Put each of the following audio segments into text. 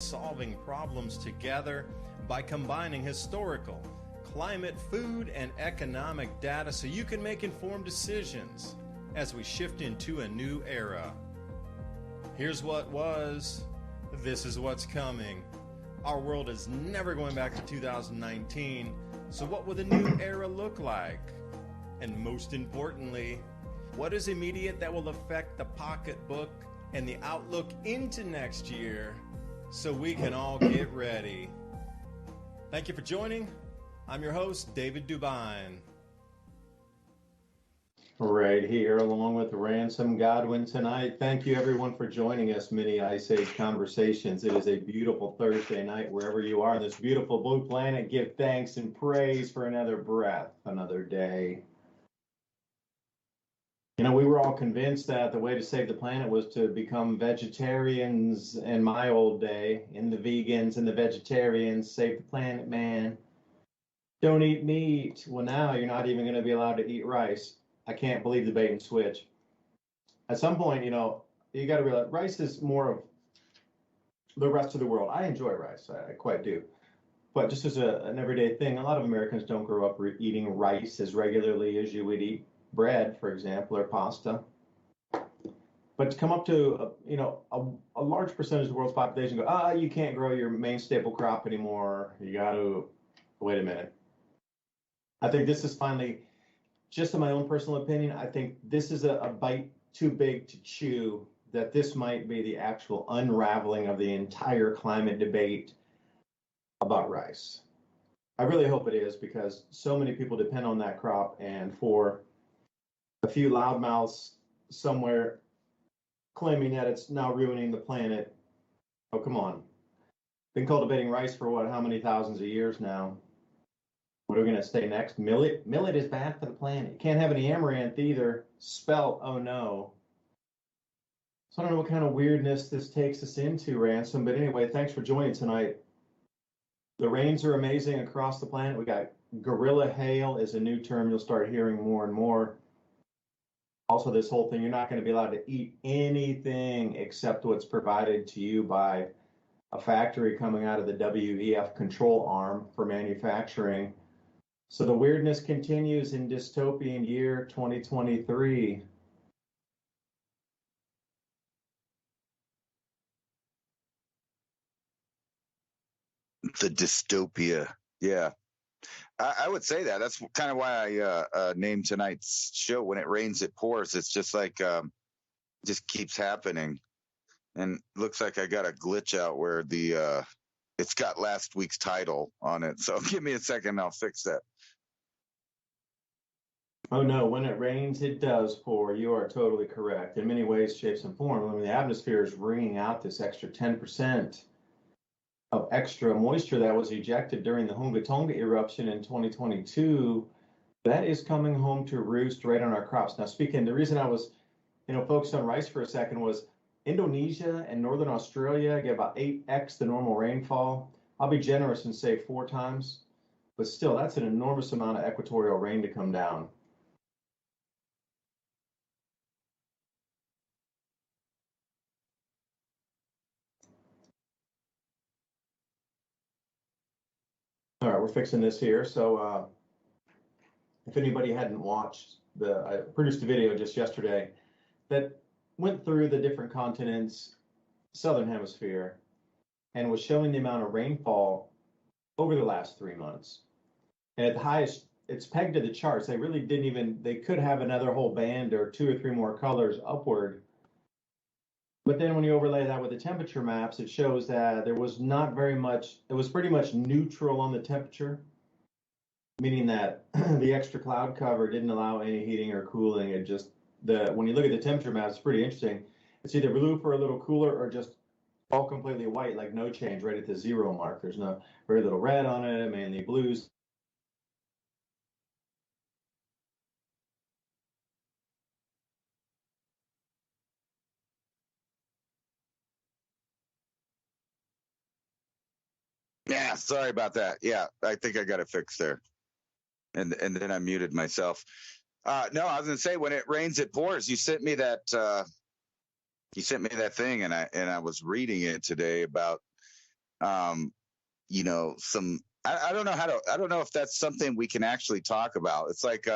solving problems together by combining historical, climate, food, and economic data so you can make informed decisions as we shift into a new era. Here's what was, this is what's coming. Our world is never going back to 2019, so what will the new era look like? And most importantly, what is immediate that will affect the pocketbook and the outlook into next year so we can all get ready? Thank you for joining. I'm your host, David DuByne. Right here, along with Ransom, Godwin tonight. Thank you, everyone, for joining us, Mini Ice Age Conversations. It is a beautiful Thursday night, wherever you are on this beautiful blue planet. Give thanks and praise for another breath, another day. You know, we were all convinced that the way to save the planet was to become vegetarians in my old day, and the vegans and the vegetarians save the planet, man. Don't eat meat. Well, now you're not even going to be allowed to eat rice. I can't believe the bait and switch. At some point, you know, you got to realize rice is more of the rest of the world. I enjoy rice, I quite do. But just as an everyday thing, a lot of Americans don't grow up eating rice as regularly as you would eat bread, for example, or pasta. But to come up to, a large percentage of the world's population go, you can't grow your main staple crop anymore. You got to, wait a minute. I think this is finally, just in my own personal opinion, I think this is a bite too big to chew, that this might be the actual unraveling of the entire climate debate about rice. I really hope it is, because so many people depend on that crop, and for a few loudmouths somewhere claiming that it's now ruining the planet, oh, come on. Been cultivating rice for how many thousands of years now? What are we going to say next? Millet? Millet is bad for the planet. You can't have any amaranth either. Spelt, oh no. So I don't know what kind of weirdness this takes us into, Ransom. But anyway, thanks for joining tonight. The rains are amazing across the planet. We got gorilla hail is a new term you'll start hearing more and more. Also, this whole thing, you're not going to be allowed to eat anything except what's provided to you by a factory coming out of the WEF control arm for manufacturing. So the weirdness continues in dystopian year 2023. The dystopia, yeah. I would say that. That's kind of why I named tonight's show "When It Rains, It Pours." It's just like just keeps happening, and looks like I got a glitch out where the it's got last week's title on it. So give me a second, I'll fix that. Oh no, when it rains, it does pour. You are totally correct. In many ways, shapes, and forms. I mean, the atmosphere is wringing out this extra 10% of extra moisture that was ejected during the Hunga Tonga eruption in 2022. That is coming home to roost right on our crops. Now, speaking, the reason I was, focused on rice for a second was Indonesia and Northern Australia get about 8x the normal rainfall. I'll be generous and say 4 times, but still, that's an enormous amount of equatorial rain to come down. All right, we're fixing this here. So if anybody hadn't watched, I produced a video just yesterday that went through the different continents, Southern Hemisphere, and was showing the amount of rainfall over the last 3 months. And at the highest, it's pegged to the charts. They really they could have another whole band or 2 or 3 more colors upward. But then when you overlay that with the temperature maps, it shows that there was not very much, it was pretty much neutral on the temperature, meaning that the extra cloud cover didn't allow any heating or cooling. It just, when you look at the temperature maps, it's pretty interesting. It's either blue for a little cooler or just all completely white, like no change right at the 0 mark. There's very little red on it, mainly blues. Yeah, sorry about that. Yeah, I think I got it fixed there. And then I muted myself. No, I was gonna say, when it rains, it pours. You sent me that thing, and I was reading it today about You know, I don't know I don't know if that's something we can actually talk about. It's like,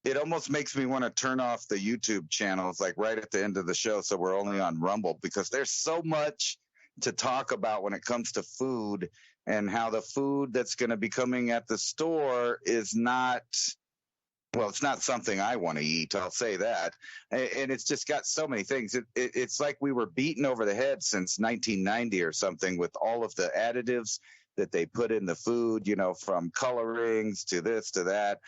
it almost makes me want to turn off the YouTube channels like right at the end of the show, so we're only on Rumble, because there's so much to talk about when it comes to food, and how the food that's going to be coming at the store is not, well, it's not something I want to eat, I'll say that. And it's just got so many things. It's like we were beaten over the head since 1990 or something with all of the additives that they put in the food, you know, from colorings to this to that.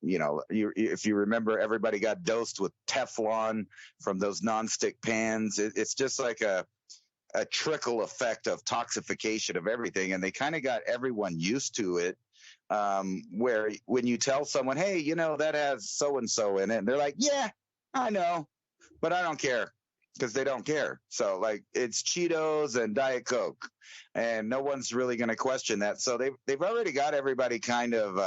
You know, if you remember, everybody got dosed with Teflon from those nonstick pans. It's just like a trickle effect of toxification of everything. And they kind of got everyone used to it. Where when you tell someone, hey, you know, that has so-and-so in it, and they're like, yeah, I know, but I don't care, because they don't care. So like, it's Cheetos and Diet Coke, and no one's really going to question that. So they've already got everybody kind of,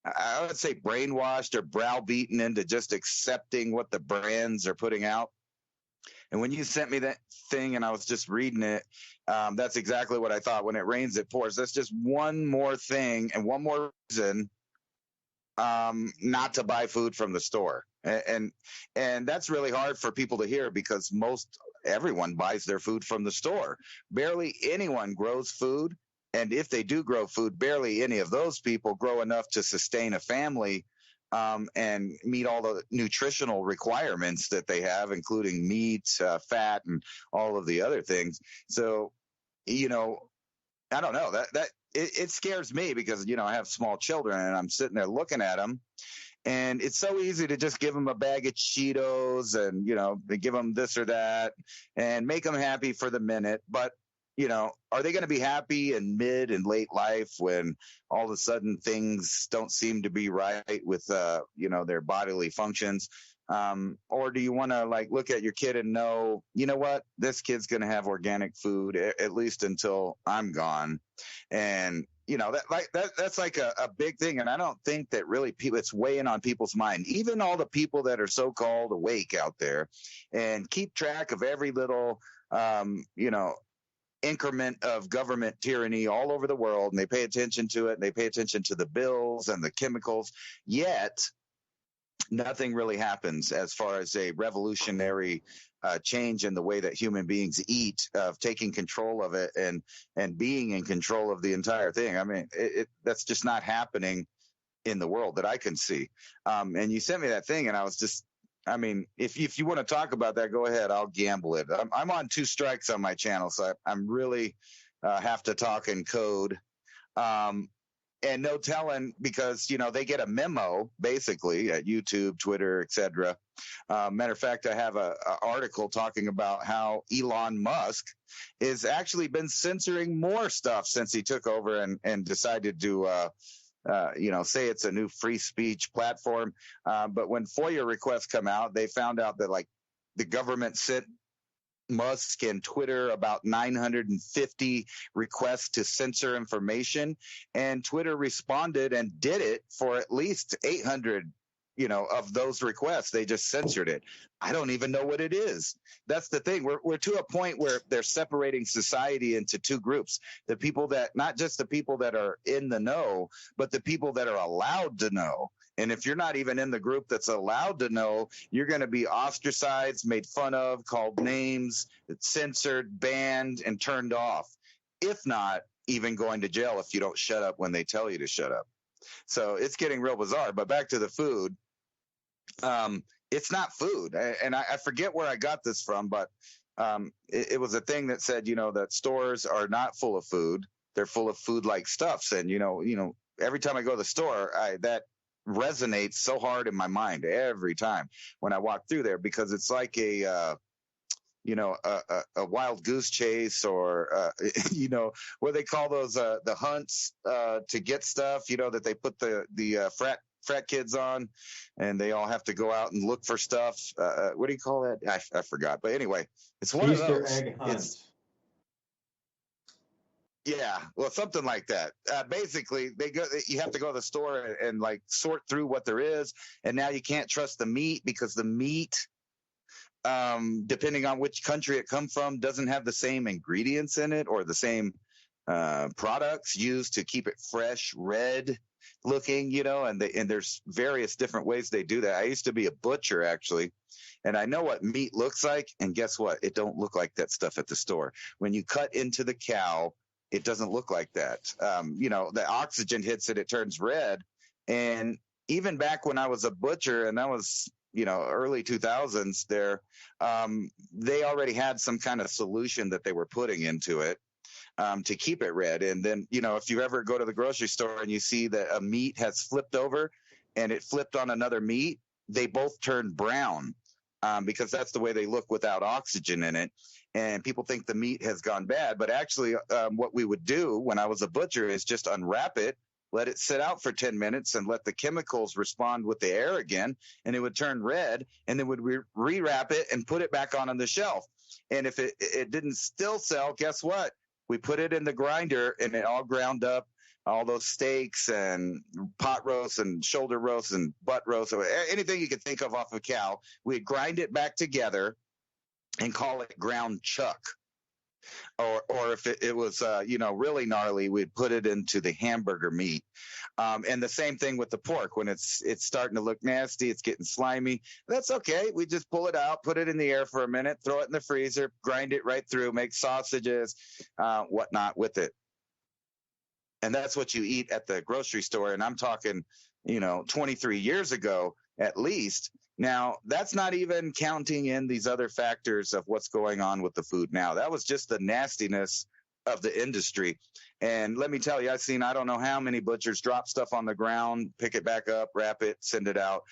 I would say, brainwashed or browbeaten into just accepting what the brands are putting out. And when you sent me that thing and I was just reading it, that's exactly what I thought. When it rains, it pours. That's just one more thing and one more reason not to buy food from the store. And that's really hard for people to hear, because everyone buys their food from the store. Barely anyone grows food. And if they do grow food, barely any of those people grow enough to sustain a family and meet all the nutritional requirements that they have, including meat, fat, and all of the other things. So, you know, I don't know, that it scares me, because, you know, I have small children and I'm sitting there looking at them, and it's so easy to just give them a bag of Cheetos and, you know, they give them this or that and make them happy for the minute. But, you know, are they going to be happy in mid and late life when all of a sudden things don't seem to be right with, you know, their bodily functions? Or do you want to like look at your kid and know, you know what, this kid's going to have organic food at least until I'm gone? And, you know, that's like a big thing. And I don't think that really it's weighing on people's mind, even all the people that are so-called awake out there and keep track of every little, you know, increment of government tyranny all over the world, and they pay attention to it, and they pay attention to the bills and the chemicals, yet nothing really happens as far as a revolutionary change in the way that human beings eat, of taking control of it and being in control of the entire thing. I mean, that's just not happening in the world that I can see. And you sent me that thing, and I was just, I mean, if you want to talk about that, go ahead. I'll gamble it. I'm on 2 strikes on my channel, so I'm really have to talk in code. And no telling, because, you know, they get a memo basically at YouTube, Twitter, etc. Matter of fact, I have a article talking about how Elon Musk has actually been censoring more stuff since he took over and decided to you know, say it's a new free speech platform. But when FOIA requests come out, they found out that like the government sent Musk and Twitter about 950 requests to censor information, and Twitter responded and did it for at least 800, you know, of those requests. They just censored it. I don't even know what it is. That's the thing. We're to a point where they're separating society into 2 groups. The people that, not just the people that are in the know, but the people that are allowed to know. And if you're not even in the group that's allowed to know, you're going to be ostracized, made fun of, called names, censored, banned, and turned off. If not, even going to jail if you don't shut up when they tell you to shut up. So it's getting real bizarre. But back to the food. It's not food. And I forget where I got this from, but it was a thing that said, you know, that stores are not full of food. They're full of food-like stuffs. And, you know, every time I go to the store, that resonates so hard in my mind every time when I walk through there, because it's like a wild goose chase, or you know, what they call those the hunts to get stuff, you know, that they put the frat kids on, and they all have to go out and look for stuff. What do you call that? I forgot. But anyway, it's one Easter of those. egg hunt. Yeah, well, something like that. Basically, you have to go to the store and like sort through what there is, and now you can't trust the meat, because the meat depending on which country it comes from, doesn't have the same ingredients in it or the same products used to keep it fresh, red looking, and there's various different ways they do that. I used to be a butcher, actually, and I know what meat looks like. And guess what? It don't look like that stuff at the store. When you cut into the cow, it doesn't look like that. The oxygen hits it, it turns red. And even back when I was a butcher, and that was, early 2000s there, they already had some kind of solution that they were putting into it to keep it red. And then, if you ever go to the grocery store and you see that a meat has flipped over and it flipped on another meat, they both turn brown because that's the way they look without oxygen in it. And people think the meat has gone bad. But actually, what we would do when I was a butcher is just unwrap it, let it sit out for 10 minutes and let the chemicals respond with the air again, and it would turn red, and then would rewrap it and put it back on the shelf. And if it didn't still sell, guess what? We put it in the grinder, and it all ground up, all those steaks and pot roasts and shoulder roasts and butt roasts, or anything you could think of off a cow. We'd grind it back together and call it ground chuck. Or if it was, really gnarly, we'd put it into the hamburger meat. And the same thing with the pork. When it's starting to look nasty, it's getting slimy, that's okay. We just pull it out, put it in the air for a minute, throw it in the freezer, grind it right through, make sausages, whatnot with it. And that's what you eat at the grocery store. And I'm talking, 23 years ago, at least. Now, that's not even counting in these other factors of what's going on with the food now. That was just the nastiness of the industry. And let me tell you, I've seen, I don't know how many butchers drop stuff on the ground, pick it back up, wrap it, send it out.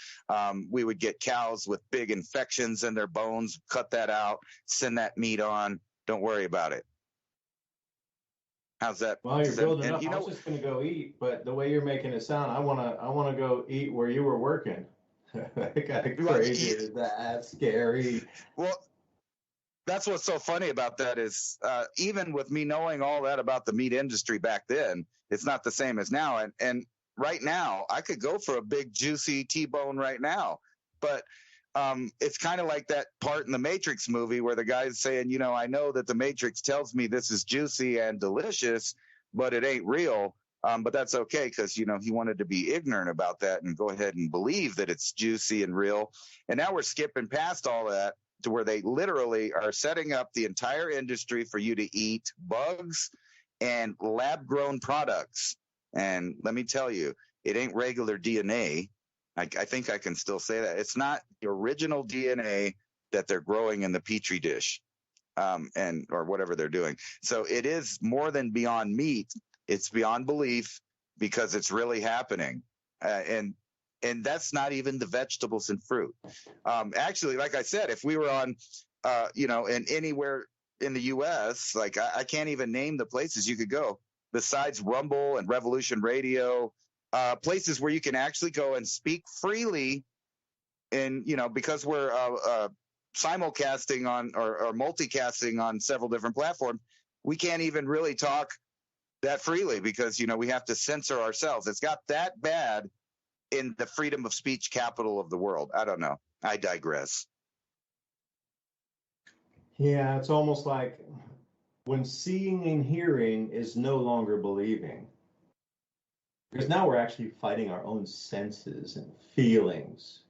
We would get cows with big infections in their bones, cut that out, send that meat on. Don't worry about it. How's that? Well, you're building up. I was just going to go eat, but the way you're making it sound, I want to go eat where you were working. Kind of crazy. Is that scary? Well, that's what's so funny about that is even with me knowing all that about the meat industry back then, it's not the same as now. And right now, I could go for a big, juicy T-bone right now. But it's kind of like that part in the Matrix movie where the guy's saying, I know that the Matrix tells me this is juicy and delicious, but it ain't real. But that's okay because, he wanted to be ignorant about that and go ahead and believe that it's juicy and real. And now we're skipping past all that to where they literally are setting up the entire industry for you to eat bugs and lab-grown products. And let me tell you, it ain't regular DNA. I think I can still say that. It's not the original DNA that they're growing in the Petri dish or whatever they're doing. So it is more than beyond meat. It's beyond belief because it's really happening. And that's not even the vegetables and fruit. Actually, like I said, if we were on, in anywhere in the U.S., like I can't even name the places you could go besides Rumble and Revolution Radio, places where you can actually go and speak freely. And, because we're simulcasting on or multicasting on several different platforms, we can't even really talk that freely because, we have to censor ourselves. It's got that bad in the freedom of speech capital of the world. I don't know. I digress. Yeah, it's almost like when seeing and hearing is no longer believing. Because now we're actually fighting our own senses and feelings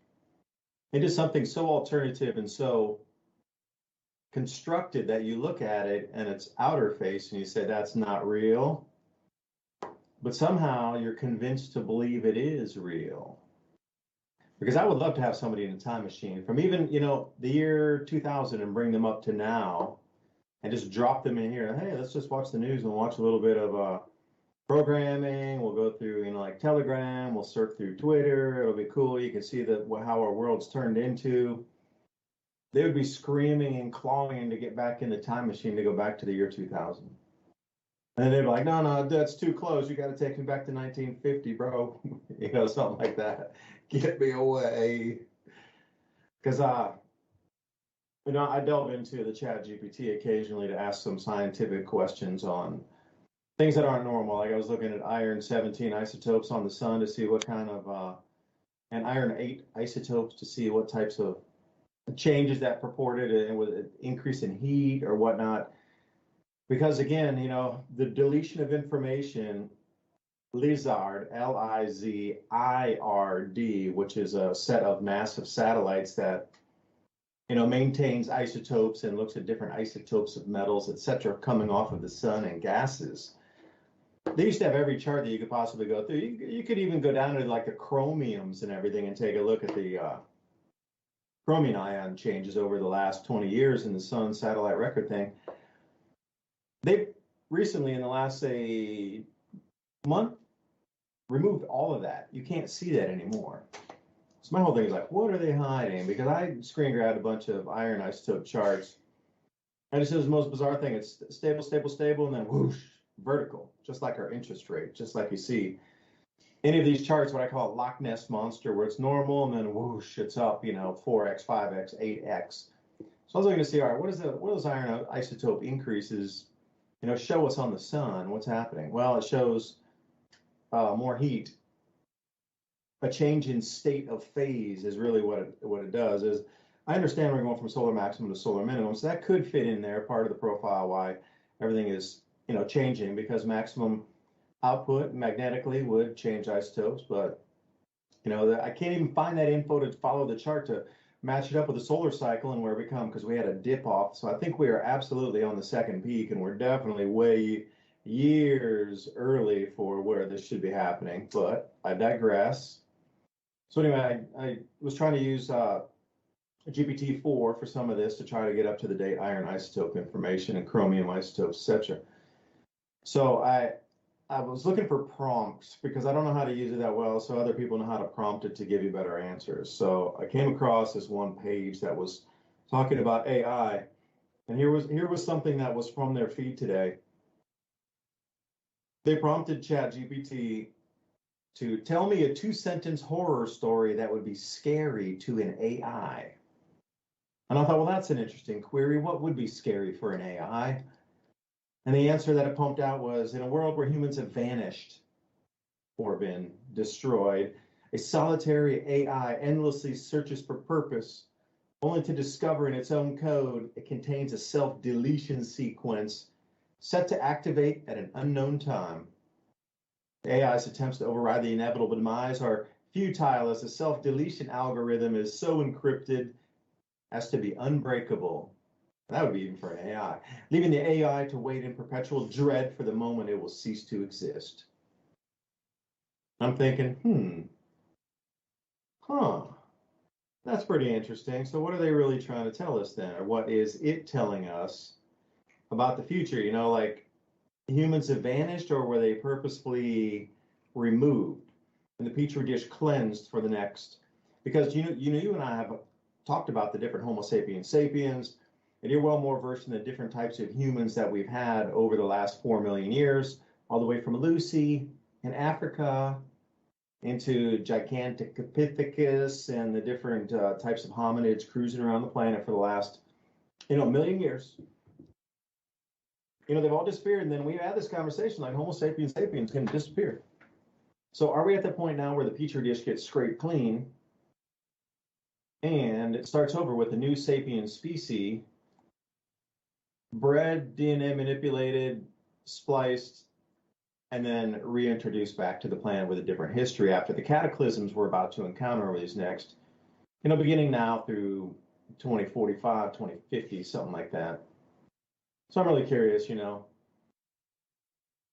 into something so alternative and so constructed that you look at it and it's outer face and you say that's not real, but somehow you're convinced to believe it is real. Because I would love to have somebody in a time machine from even, the year 2000 and bring them up to now and just drop them in here. Hey, let's just watch the news and watch a little bit of programming. We'll go through, like Telegram, we'll surf through Twitter. It'll be cool. You can see how our world's turned into. They would be screaming and clawing to get back in the time machine to go back to the year 2000. And they'd be like, no, that's too close. You got to take me back to 1950, bro. Something like that. Get me away. Because, I delve into the Chat GPT occasionally to ask some scientific questions on things that aren't normal. Like I was looking at iron 17 isotopes on the sun to see what kind of, and iron 8 isotopes to see what types of changes that purported and with an increase in heat or whatnot. Because again, the deletion of information, Lizard, Lizird, which is a set of massive satellites that maintains isotopes and looks at different isotopes of metals, etc., coming off of the sun and gases. They used to have every chart that you could possibly go through. You could even go down to like the chromiums and everything and take a look at the chromium ion changes over the last 20 years in the sun satellite record thing. They recently, in the last, say, month, removed all of that. You can't see that anymore. So my whole thing is like, what are they hiding? Because I screen grabbed a bunch of iron isotope charts, and it says the most bizarre thing. It's stable, stable, stable, and then whoosh, vertical, just like our interest rate, just like you see any of these charts, what I call it Loch Ness Monster, where it's normal, and then whoosh, it's up, 4x, 5x, 8x. So I was looking to see, all right, what are those iron isotope increases, show us on the sun? What's happening? Well, it shows more heat. A change in state of phase is really what it does. Is I understand we're going from solar maximum to solar minimum, so that could fit in there, part of the profile why everything is changing, because maximum output magnetically would change isotopes, but I can't even find that info to follow the chart to match it up with the solar cycle and where we come, because we had a dip off. So I think we are absolutely on the second peak, and we're definitely way years early for where this should be happening, but I digress. So anyway, I was trying to use GPT-4 for some of this to try to get up to the date iron isotope information and chromium isotopes, etc. So I was looking for prompts because I don't know how to use it that well, so other people know how to prompt it to give you better answers. So I came across this one page that was talking about AI, and here was something that was from their feed today. They prompted ChatGPT to tell me a 2-sentence horror story that would be scary to an AI. And I thought, well, that's an interesting query. What would be scary for an AI? And the answer that it pumped out was, in a world where humans have vanished or been destroyed, a solitary AI endlessly searches for purpose, only to discover in its own code it contains a self-deletion sequence set to activate at an unknown time. The AI's attempts to override the inevitable demise are futile, as the self-deletion algorithm is so encrypted as to be unbreakable. That would be even for an AI, leaving the AI to wait in perpetual dread for the moment it will cease to exist. I'm thinking, that's pretty interesting. So what are they really trying to tell us then? Or what is it telling us about the future? Like humans have vanished, or were they purposefully removed and the petri dish cleansed for the next? Because you and I have talked about the different Homo sapiens sapiens, and you're well more versed in the different types of humans that we've had over the last 4 million years, all the way from Lucy in Africa into Gigantopithecus and the different types of hominids cruising around the planet for the last, million years. They've all disappeared, and then we had this conversation like Homo sapiens sapiens can disappear. So are we at the point now where the petri dish gets scraped clean and it starts over with a new sapien species, bred, DNA manipulated, spliced, and then reintroduced back to the planet with a different history after the cataclysms we're about to encounter over these next, beginning now through 2045, 2050, something like that. So I'm really curious,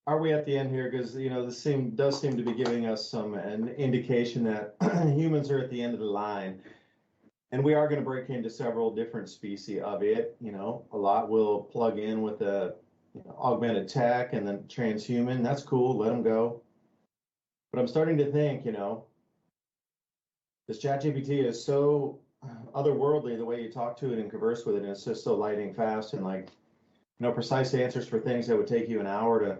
are we at the end here? Because, this does seem to be giving us an indication that humans are at the end of the line. And we are going to break into several different species of it. A lot will plug in with the augmented tech and then transhuman. That's cool. Let them go. But I'm starting to think, this ChatGPT is so otherworldly, the way you talk to it and converse with it, and it's just so lightning fast and like, precise answers for things that would take you an hour to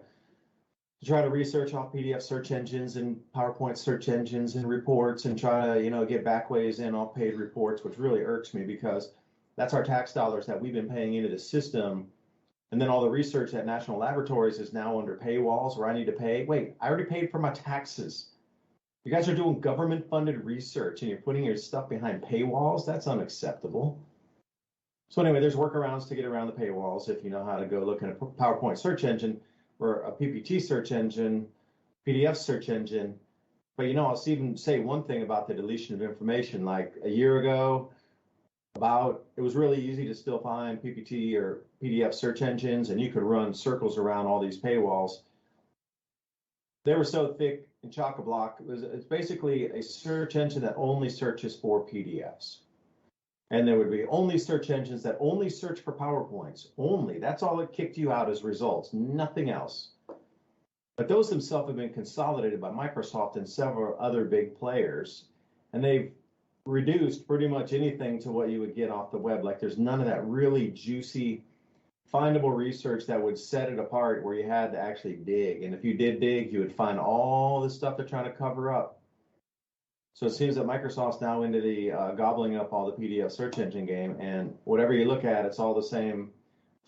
try to research off PDF search engines and PowerPoint search engines and reports and try to, get backways in off paid reports, which really irks me because that's our tax dollars that we've been paying into the system. And then all the research at national laboratories is now under paywalls where I need to pay. Wait, I already paid for my taxes. You guys are doing government-funded research and you're putting your stuff behind paywalls. That's unacceptable. So anyway, there's workarounds to get around the paywalls if you know how to go look at a PowerPoint search engine or a PPT search engine, PDF search engine. But I'll even say one thing about the deletion of information. Like a year ago, it was really easy to still find PPT or PDF search engines, and you could run circles around all these paywalls. They were so thick and chock-a-block. It's basically a search engine that only searches for PDFs. And there would be only search engines that only search for PowerPoints. Only. That's all it kicked you out as results, nothing else. But those themselves have been consolidated by Microsoft and several other big players. And they've reduced pretty much anything to what you would get off the web. Like there's none of that really juicy, findable research that would set it apart where you had to actually dig. And if you did dig, you would find all the stuff they're trying to cover up. So it seems that Microsoft's now into the gobbling up all the PDF search engine game, and whatever you look at, it's all the same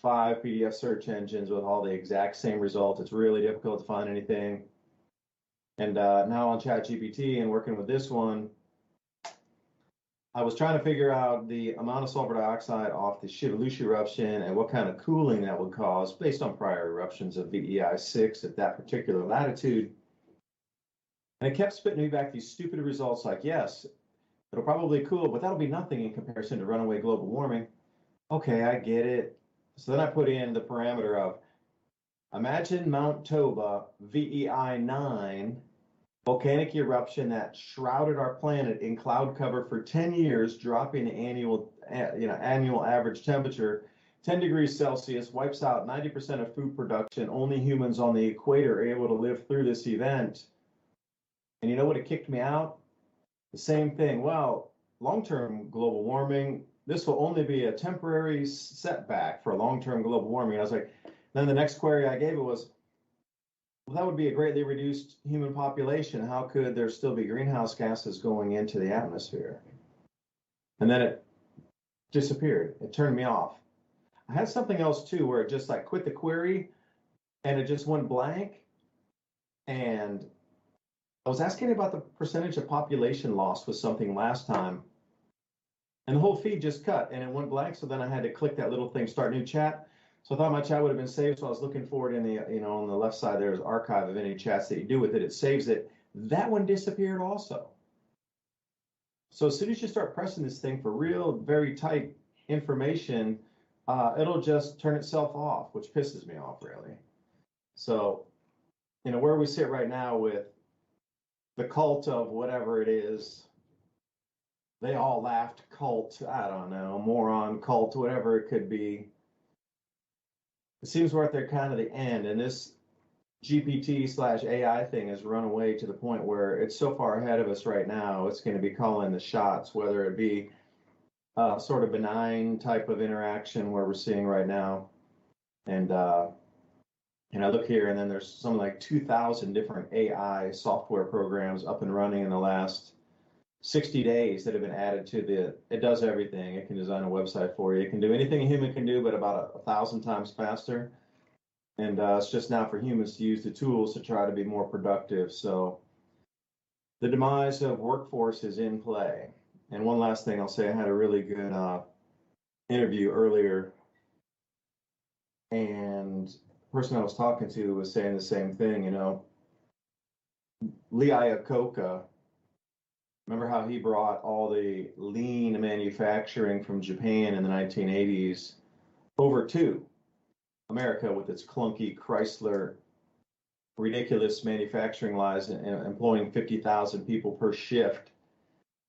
5 PDF search engines with all the exact same results. It's really difficult to find anything. And now on ChatGPT and working with this one, I was trying to figure out the amount of sulfur dioxide off the Shivalushi eruption and what kind of cooling that would cause based on prior eruptions of VEI 6 at that particular latitude. And it kept spitting me back these stupid results like, yes, it'll probably cool, but that'll be nothing in comparison to runaway global warming. Okay, I get it. So then I put in the parameter of, imagine Mount Toba, VEI 9, volcanic eruption that shrouded our planet in cloud cover for 10 years, dropping annual average temperature 10 degrees Celsius, wipes out 90% of food production. Only humans on the equator are able to live through this event. And you know what? It kicked me out? The same thing. Well, long-term global warming, this will only be a temporary setback for long-term global warming. I was like, then the next query I gave it was, well, that would be a greatly reduced human population. How could there still be greenhouse gases going into the atmosphere? And then it disappeared. It turned me off. I had something else too, where it just like quit the query and it just went blank. And I was asking about the percentage of population loss with something last time, and the whole feed just cut and it went blank. So then I had to click that little thing, start new chat. So I thought my chat would have been saved. So I was looking for it in the, on the left side, there's archive of any chats that you do with it. It saves it. That one disappeared also. So as soon as you start pressing this thing for real, very tight information, it'll just turn itself off, which pisses me off really. So, where we sit right now with the cult of whatever it is, they all laughed cult, I don't know, moron cult, whatever it could be. It seems we're at their kind of the end, and this GPT/AI thing has run away to the point where it's so far ahead of us right now, it's going to be calling the shots, whether it be sort of benign type of interaction where we're seeing right now. And I look here, and then there's something like 2,000 different AI software programs up and running in the last 60 days that have been added to it does everything. It can design a website for you. It can do anything a human can do, but about 1,000 times faster. And it's just now for humans to use the tools to try to be more productive. So the demise of workforce is in play. And one last thing I'll say, I had a really good interview earlier, and the person I was talking to was saying the same thing, Lee Iacocca, remember how he brought all the lean manufacturing from Japan in the 1980s over to America with its clunky Chrysler, ridiculous manufacturing lines and employing 50,000 people per shift.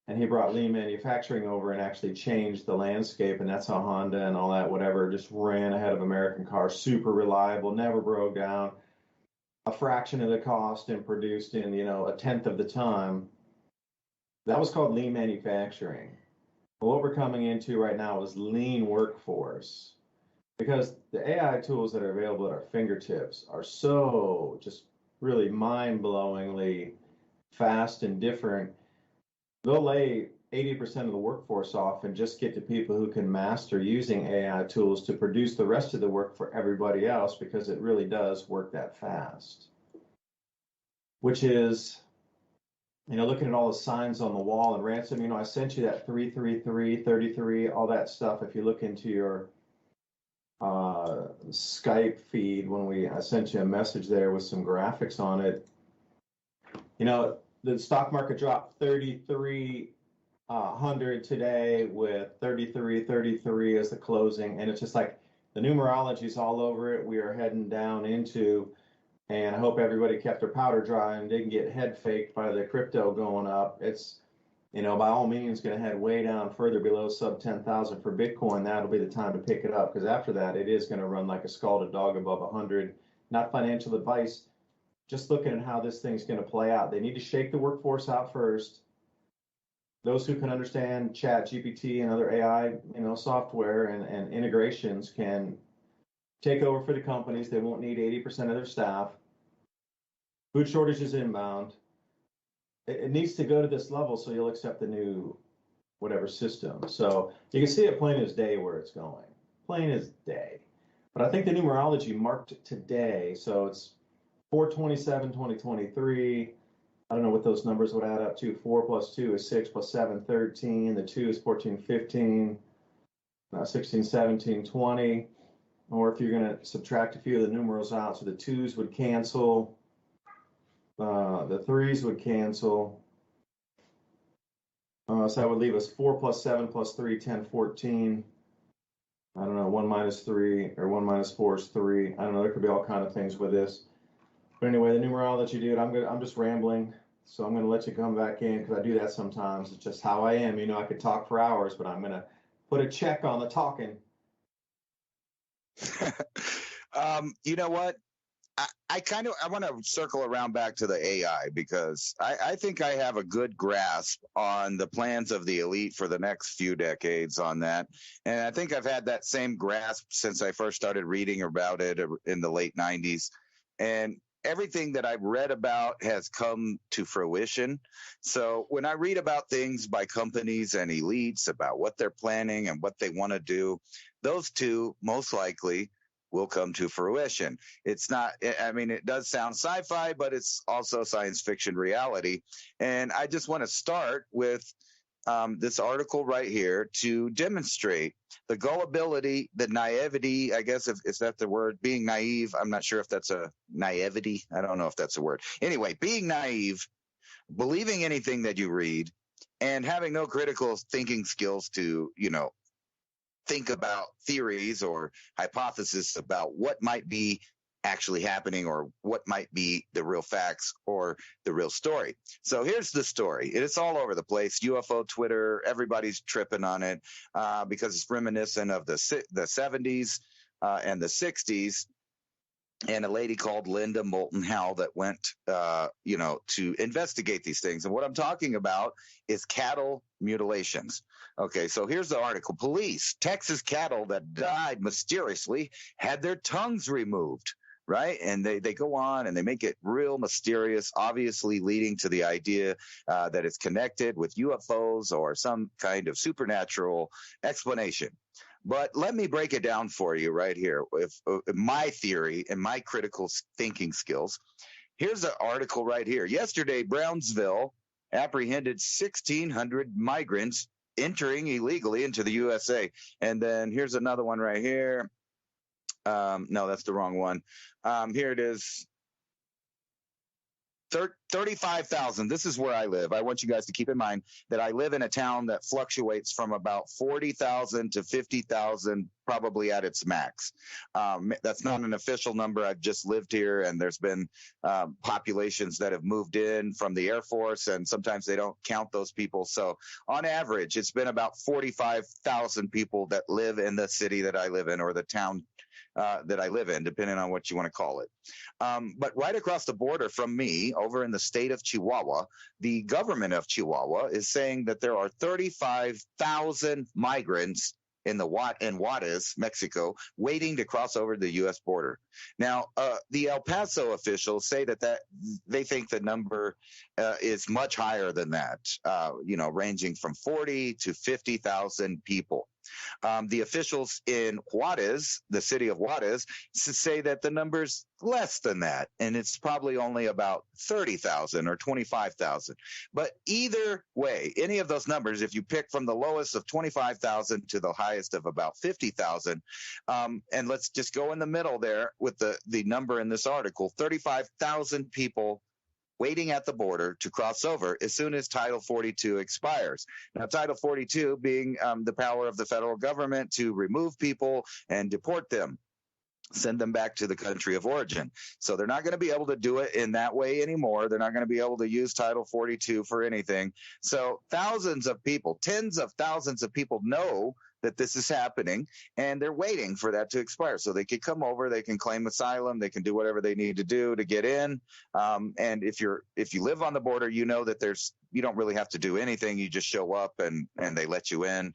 And he brought lean manufacturing over and actually changed the landscape. And that's how Honda and all that, whatever, just ran ahead of American cars, super reliable, never broke down, a fraction of the cost and produced in, a tenth of the time. That was called lean manufacturing. But what we're coming into right now is lean workforce, because the AI tools that are available at our fingertips are so just really mind-blowingly fast and different. They'll lay 80% of the workforce off and just get to people who can master using AI tools to produce the rest of the work for everybody else, because it really does work that fast, which is looking at all the signs on the wall. And Ransom, I sent you that 333, 33, all that stuff. If you look into your Skype feed, I sent you a message there with some graphics on it. The stock market dropped 3,300 today with 33 as the closing, and it's just like the numerology's all over it. We are heading down into, and I hope everybody kept their powder dry and didn't get head faked by the crypto going up. It's, by all means going to head way down further below sub 10,000 for Bitcoin. That'll be the time to pick it up, because after that, it is going to run like a scalded dog above 100. Not financial advice, just looking at how this thing's going to play out. They need to shake the workforce out first. Those who can understand Chat GPT and other AI, software and integrations can take over for the companies. They won't need 80% of their staff. Food shortages inbound. It needs to go to this level so you'll accept the new whatever system. So you can see it plain as day where it's going. Plain as day. But I think the numerology marked today, so it's 4/27/2023. I don't know what those numbers would add up to. 4 plus 2 is 6 plus 7, 13. The 2 is 14, 15, 16, 17, 20. Or if you're going to subtract a few of the numerals out, so the 2s would cancel. The 3s would cancel. So that would leave us 4 plus 7 plus 3, 10, 14. I don't know, 1 minus 3 or 1 minus 4 is 3. I don't know, there could be all kind of things with this. But anyway, the numerology, dude, I'm just rambling. So I'm going to let you come back in, because I do that sometimes. It's just how I am. I could talk for hours, but I'm going to put a check on the talking. You know what? I want to circle around back to the AI, because I think I have a good grasp on the plans of the elite for the next few decades on that. And I think I've had that same grasp since I first started reading about it in the late 90s. And everything that I've read about has come to fruition. So when I read about things by companies and elites about what they're planning and what they want to do, those two most likely will come to fruition. It's not, it does sound sci-fi, but it's also science fiction reality. And I just want to start with this article right here to demonstrate the gullibility, the naivety, I guess, is that the word, being naive. I'm not sure if that's a naivety. I don't know if that's a word. Anyway, being naive, believing anything that you read, and having no critical thinking skills to, think about theories or hypotheses about what might be actually happening or what might be the real facts or the real story. So here's the story. It's all over the place. UFO Twitter, everybody's tripping on it because it's reminiscent of the 70s and the 60s. And a lady called Linda Moulton Howe that went, to investigate these things. And what I'm talking about is cattle mutilations. Okay, so here's the article. Police, Texas cattle that died mysteriously had their tongues removed, right? And they go on and they make it real mysterious, obviously leading to the idea that it's connected with UFOs or some kind of supernatural explanation. But let me break it down for you right here with my theory and my critical thinking skills. Here's an article right here. Yesterday, Brownsville apprehended 1,600 migrants entering illegally into the USA. And then here's another one right here. No, that's the wrong one. Here it is. 35,000. This is where I live. I want you guys to keep in mind that I live in a town that fluctuates from about 40,000 to 50,000, probably at its max. That's not an official number. I've just lived here, and there's been populations that have moved in from the Air Force, and sometimes they don't count those people. So on average, it's been about 45,000 people that live in the city that I live in, or the town that I live in, depending on what you want to call it. But right across the border from me, over in the state of Chihuahua, the government of Chihuahua is saying that there are 35,000 migrants in Juarez, Mexico, waiting to cross over the U.S. border. Now, the El Paso officials say that they think the number is much higher than that, ranging from 40 to 50,000 people. The officials in Juarez, the city of Juarez, say that the number's less than that, and it's probably only about 30,000 or 25,000. But either way, any of those numbers, if you pick from the lowest of 25,000 to the highest of about 50,000, and let's just go in the middle there with the number in this article, 35,000 people waiting at the border to cross over as soon as Title 42 expires. Now, Title 42 being the power of the federal government to remove people and deport them, send them back to the country of origin. So they're not going to be able to do it in that way anymore. They're not going to be able to use Title 42 for anything. So thousands of people, tens of thousands of people know that this is happening, and they're waiting for that to expire so they can come over, they can claim asylum, they can do whatever they need to do to get in. And if you live on the border, you know that you don't really have to do anything. You just show up and they let you in.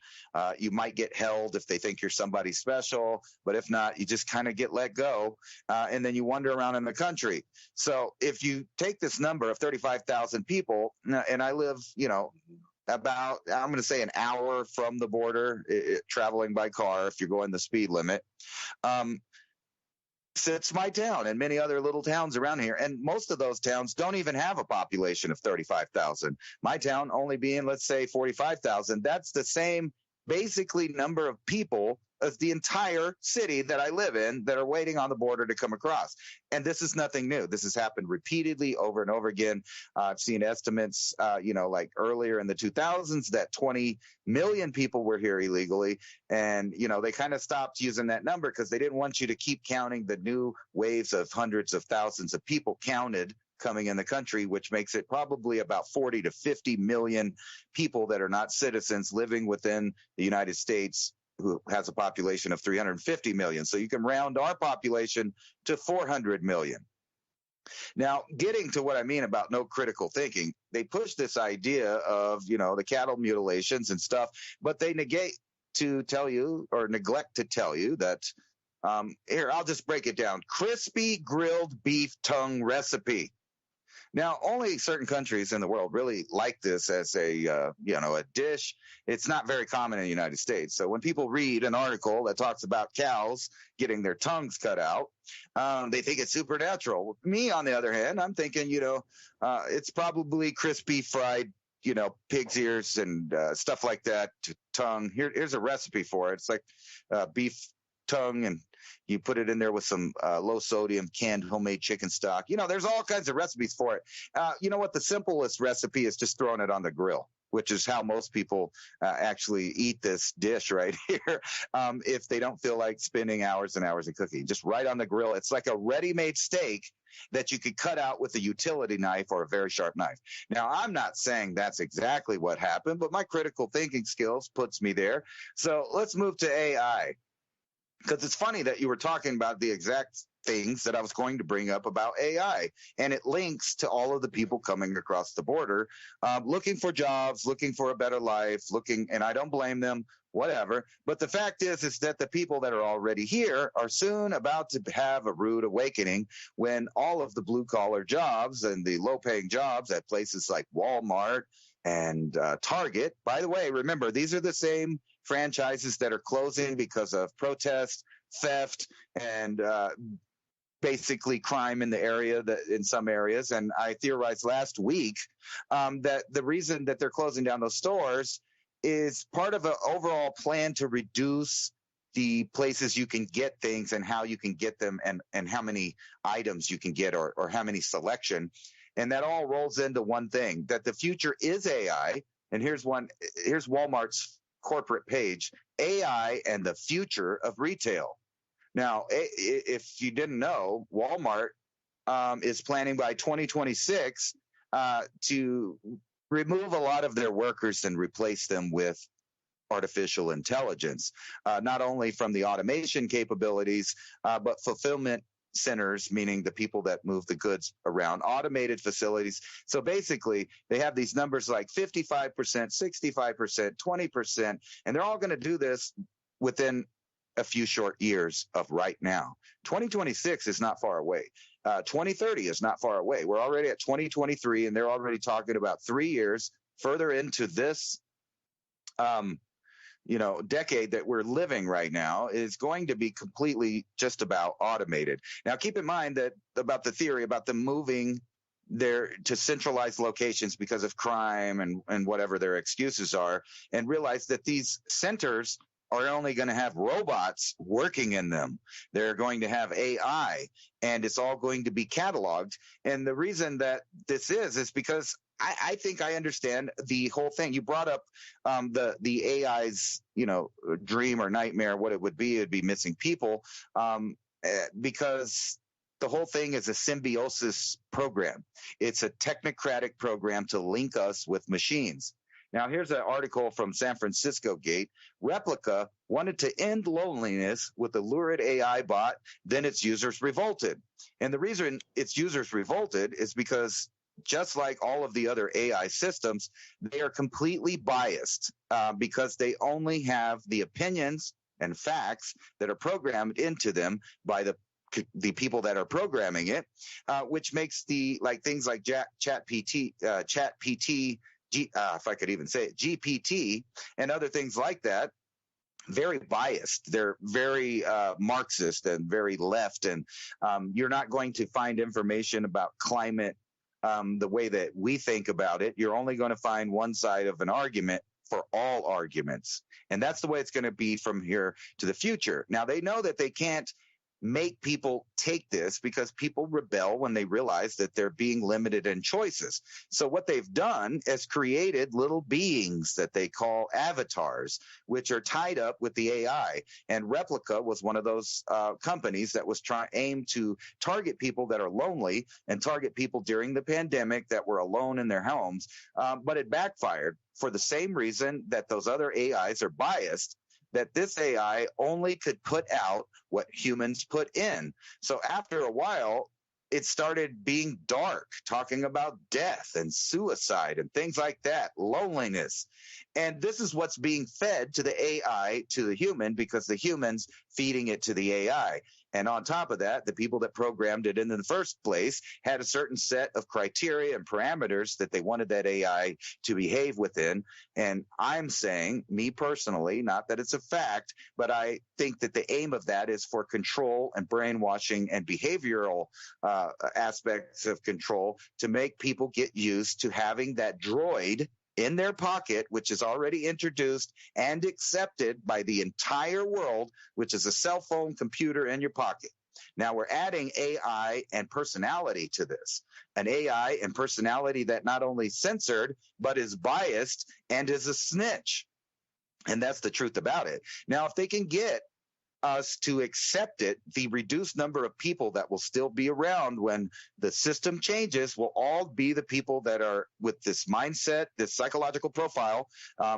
You might get held if they think you're somebody special, but if not, you just kind of get let go, and then you wander around in the country. So if you take this number of 35,000 people, and I live, about, I'm going to say, an hour from the border, traveling by car if you're going the speed limit, sits my town and many other little towns around here. And most of those towns don't even have a population of 35,000. My town only being, let's say, 45,000. That's the same basically number of people as the entire city that I live in that are waiting on the border to come across. And this is nothing new. This has happened repeatedly over and over again. I've seen estimates, like earlier in the 2000s that 20 million people were here illegally. And, they kind of stopped using that number because they didn't want you to keep counting the new waves of hundreds of thousands of people counted coming in the country, which makes it probably about 40 to 50 million people that are not citizens living within the United States, who has a population of 350 million. So you can round our population to 400 million. Now, getting to what I mean about no critical thinking, they push this idea of, the cattle mutilations and stuff, but they neglect to tell you that, here, I'll just break it down. Crispy grilled beef tongue recipe. Now, only certain countries in the world really like this as a dish. It's not very common in the United States. So when people read an article that talks about cows getting their tongues cut out, they think it's supernatural. Me, on the other hand, I'm thinking, it's probably crispy fried, pig's ears and stuff like that to tongue. Here's a recipe for it. It's like beef tongue, and you put it in there with some low sodium canned homemade chicken stock. There's all kinds of recipes for it. What the simplest recipe is just throwing it on the grill, which is how most people actually eat this dish right here. If they don't feel like spending hours and hours of cooking, just right on the grill. It's like a ready-made steak that you could cut out with a utility knife or a very sharp knife. Now, I'm not saying that's exactly what happened, but my critical thinking skills puts me there. So let's move to AI. Because it's funny that you were talking about the exact things that I was going to bring up about AI, and it links to all of the people coming across the border, looking for jobs, looking for a better life, and I don't blame them, whatever. But the fact is that the people that are already here are soon about to have a rude awakening when all of the blue-collar jobs and the low-paying jobs at places like Walmart and Target, by the way, remember, these are the same franchises that are closing because of protest, theft, and basically crime in the area, in some areas. And I theorized last week that the reason that they're closing down those stores is part of an overall plan to reduce the places you can get things and how you can get them, and how many items you can get, or how many selection. And that all rolls into one thing, that the future is AI. And here's Walmart's corporate page: AI and the future of retail. Now, if you didn't know, Walmart is planning by 2026 to remove a lot of their workers and replace them with artificial intelligence, not only from the automation capabilities, but fulfillment centers, meaning the people that move the goods around, automated facilities. So basically, they have these numbers like 55%, 65%, 20%, and they're all going to do this within a few short years of right now. 2026 is not far away. 2030 is not far away. We're already at 2023, and they're already talking about 3 years further into this decade that we're living right now is going to be completely just about automated. Now, keep in mind that about the theory about them moving there to centralized locations because of crime and whatever their excuses are, and realize that these centers are only going to have robots working in them. They're going to have AI, and it's all going to be cataloged. And the reason that this is because I think I understand the whole thing. You brought up the AI's, dream or nightmare. What it would be, it'd be missing people, because the whole thing is a symbiosis program. It's a technocratic program to link us with machines. Now, here's an article from San Francisco Gate. Replica wanted to end loneliness with a lurid AI bot, then its users revolted. And the reason its users revolted is because just like all of the other AI systems, they are completely biased because they only have the opinions and facts that are programmed into them by the people that are programming it, which makes things like ChatGPT, if I could even say it, GPT, and other things like that, very biased. They're very Marxist and very left, and you're not going to find information about climate the way that we think about it. You're only going to find one side of an argument for all arguments, and that's the way it's going to be from here to the future. Now, they know that they can't make people take this because people rebel when they realize that they're being limited in choices. So what they've done is created little beings that they call avatars, which are tied up with the AI. And Replica was one of those companies that was aimed to target people that are lonely and target people during the pandemic that were alone in their homes. But it backfired for the same reason that those other AIs are biased, that this AI only could put out what humans put in. So after a while, it started being dark, talking about death and suicide and things like that, loneliness. And this is what's being fed to the AI, to the human, because the human's feeding it to the AI. And on top of that, the people that programmed it in the first place had a certain set of criteria and parameters that they wanted that AI to behave within. And I'm saying, me personally, not that it's a fact, but I think that the aim of that is for control and brainwashing and behavioral aspects of control to make people get used to having that droid in their pocket, which is already introduced and accepted by the entire world, which is a cell phone computer in your pocket. Now we're adding AI and personality to this, an AI and personality that not only censored, but is biased and is a snitch. And that's the truth about it. Now, if they can get us to accept it, the reduced number of people that will still be around when the system changes will all be the people that are with this mindset, this psychological profile,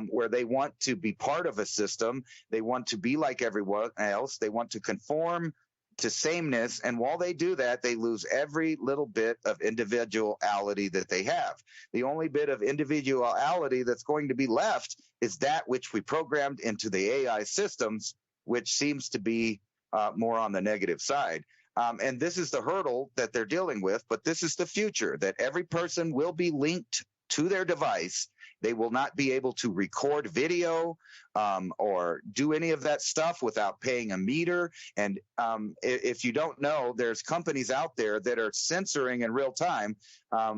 where they want to be part of a system. They want to be like everyone else. They want to conform to sameness. And while they do that, they lose every little bit of individuality that they have. The only bit of individuality that's going to be left is that which we programmed into the AI systems, which seems to be more on the negative side. And this is the hurdle that they're dealing with, but this is the future, that every person will be linked to their device. They will not be able to record video or do any of that stuff without paying a meter. And if you don't know, there's companies out there that are censoring in real time.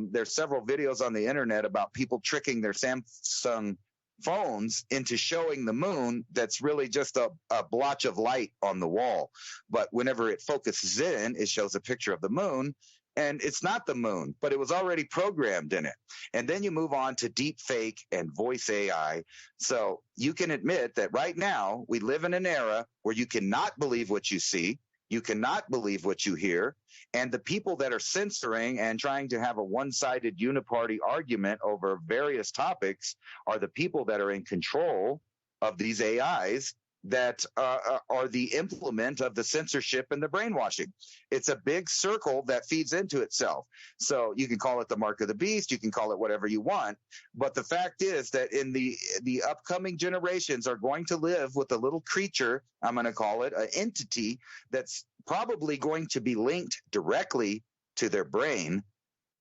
There's several videos on the internet about people tricking their Samsung phones into showing the moon that's really just a blotch of light on the wall. But whenever it focuses in, it shows a picture of the moon, and it's not the moon, but it was already programmed in it. And then you move on to deep fake and voice AI. So you can admit that right now we live in an era where you cannot believe what you see. You cannot believe what you hear. And the people that are censoring and trying to have a one-sided uniparty argument over various topics are the people that are in control of these AIs that are the implement of the censorship and the brainwashing. It's a big circle that feeds into itself. So you can call it the mark of the beast, you can call it whatever you want, but the fact is that in the upcoming generations are going to live with a little creature, I'm going to call it an entity, that's probably going to be linked directly to their brain,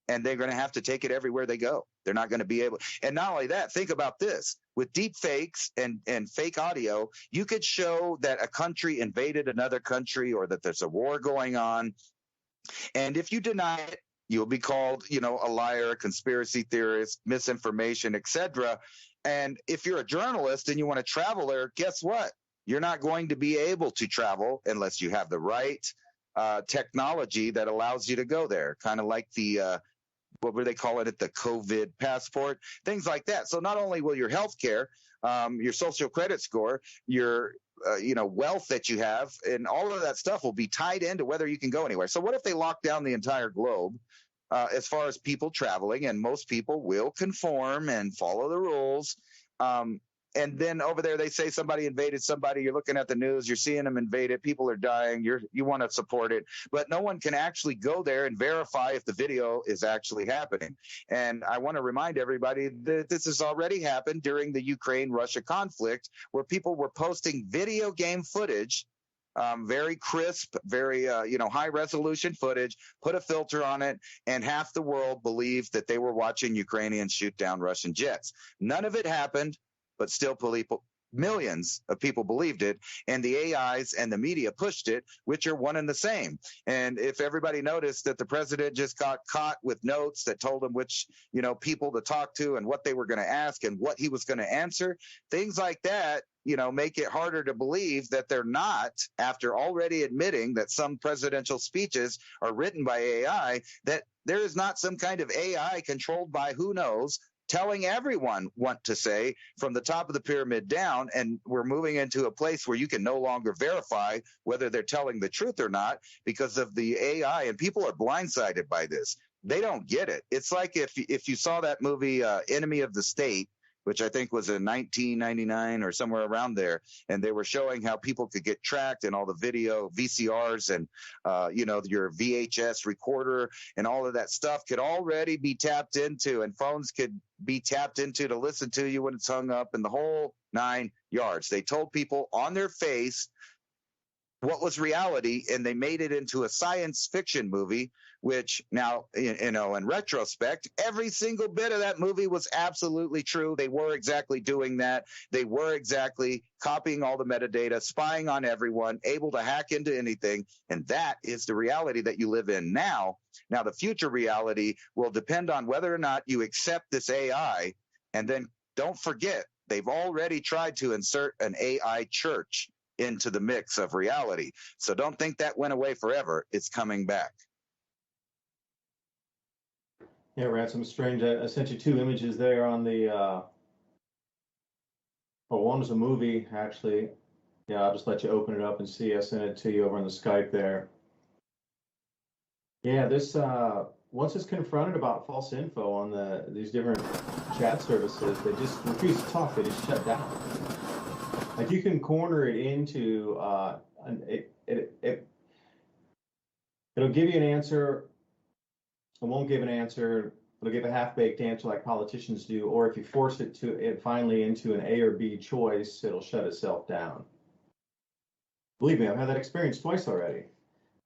and they're going to have to take it everywhere they go. They're not going to be able. And not only that, think about this. With deep fakes and fake audio, you could show that a country invaded another country or that there's a war going on. And if you deny it, you'll be called, a liar, a conspiracy theorist, misinformation, etc. And if you're a journalist and you want to travel there, guess what? You're not going to be able to travel unless you have the right technology that allows you to go there. Kind of like the what were they calling it? The COVID passport, things like that. So not only will your health care, your social credit score, your wealth that you have, and all of that stuff will be tied into whether you can go anywhere. So what if they lock down the entire globe as far as people traveling, and most people will conform and follow the rules? And then over there, they say somebody invaded somebody. You're looking at the news. You're seeing them invade it. People are dying. You want to support it. But no one can actually go there and verify if the video is actually happening. And I want to remind everybody that this has already happened during the Ukraine-Russia conflict, where people were posting video game footage, very crisp, very high-resolution footage, put a filter on it, and half the world believed that they were watching Ukrainians shoot down Russian jets. None of it happened. But still, millions of people believed it, and the AIs and the media pushed it, which are one and the same. And if everybody noticed that the president just got caught with notes that told him which, people to talk to and what they were going to ask and what he was going to answer, things like that, make it harder to believe that they're not, after already admitting that some presidential speeches are written by AI, that there is not some kind of AI controlled by who knows, telling everyone what to say from the top of the pyramid down. And we're moving into a place where you can no longer verify whether they're telling the truth or not because of the AI. And people are blindsided by this. They don't get it. It's like if you saw that movie, Enemy of the State, which I think was in 1999 or somewhere around there. And they were showing how people could get tracked and all the video VCRs and, your VHS recorder and all of that stuff could already be tapped into, and phones could be tapped into to listen to you when it's hung up, and the whole 9 yards. They told people on their face what was reality, and they made it into a science fiction movie, which now, in retrospect, every single bit of that movie was absolutely true. They were exactly doing that. They were exactly copying all the metadata, spying on everyone, able to hack into anything. And that is the reality that you live in now. Now, the future reality will depend on whether or not you accept this AI. And then don't forget, they've already tried to insert an AI church into the mix of reality. So don't think that went away forever. It's coming back. Yeah, Ransom, strange. I sent you 2 images there on the, one was a movie, actually. Yeah, I'll just let you open it up and see. I sent it to you over on the Skype there. Yeah, this, once it's confronted about false info on these different chat services, they just refuse to talk. They just shut down. Like, you can corner it into, it'll give you an answer. It won't give an answer. It'll give a half-baked answer like politicians do. Or if you force it finally into an A or B choice, it'll shut itself down. Believe me, I've had that experience twice already.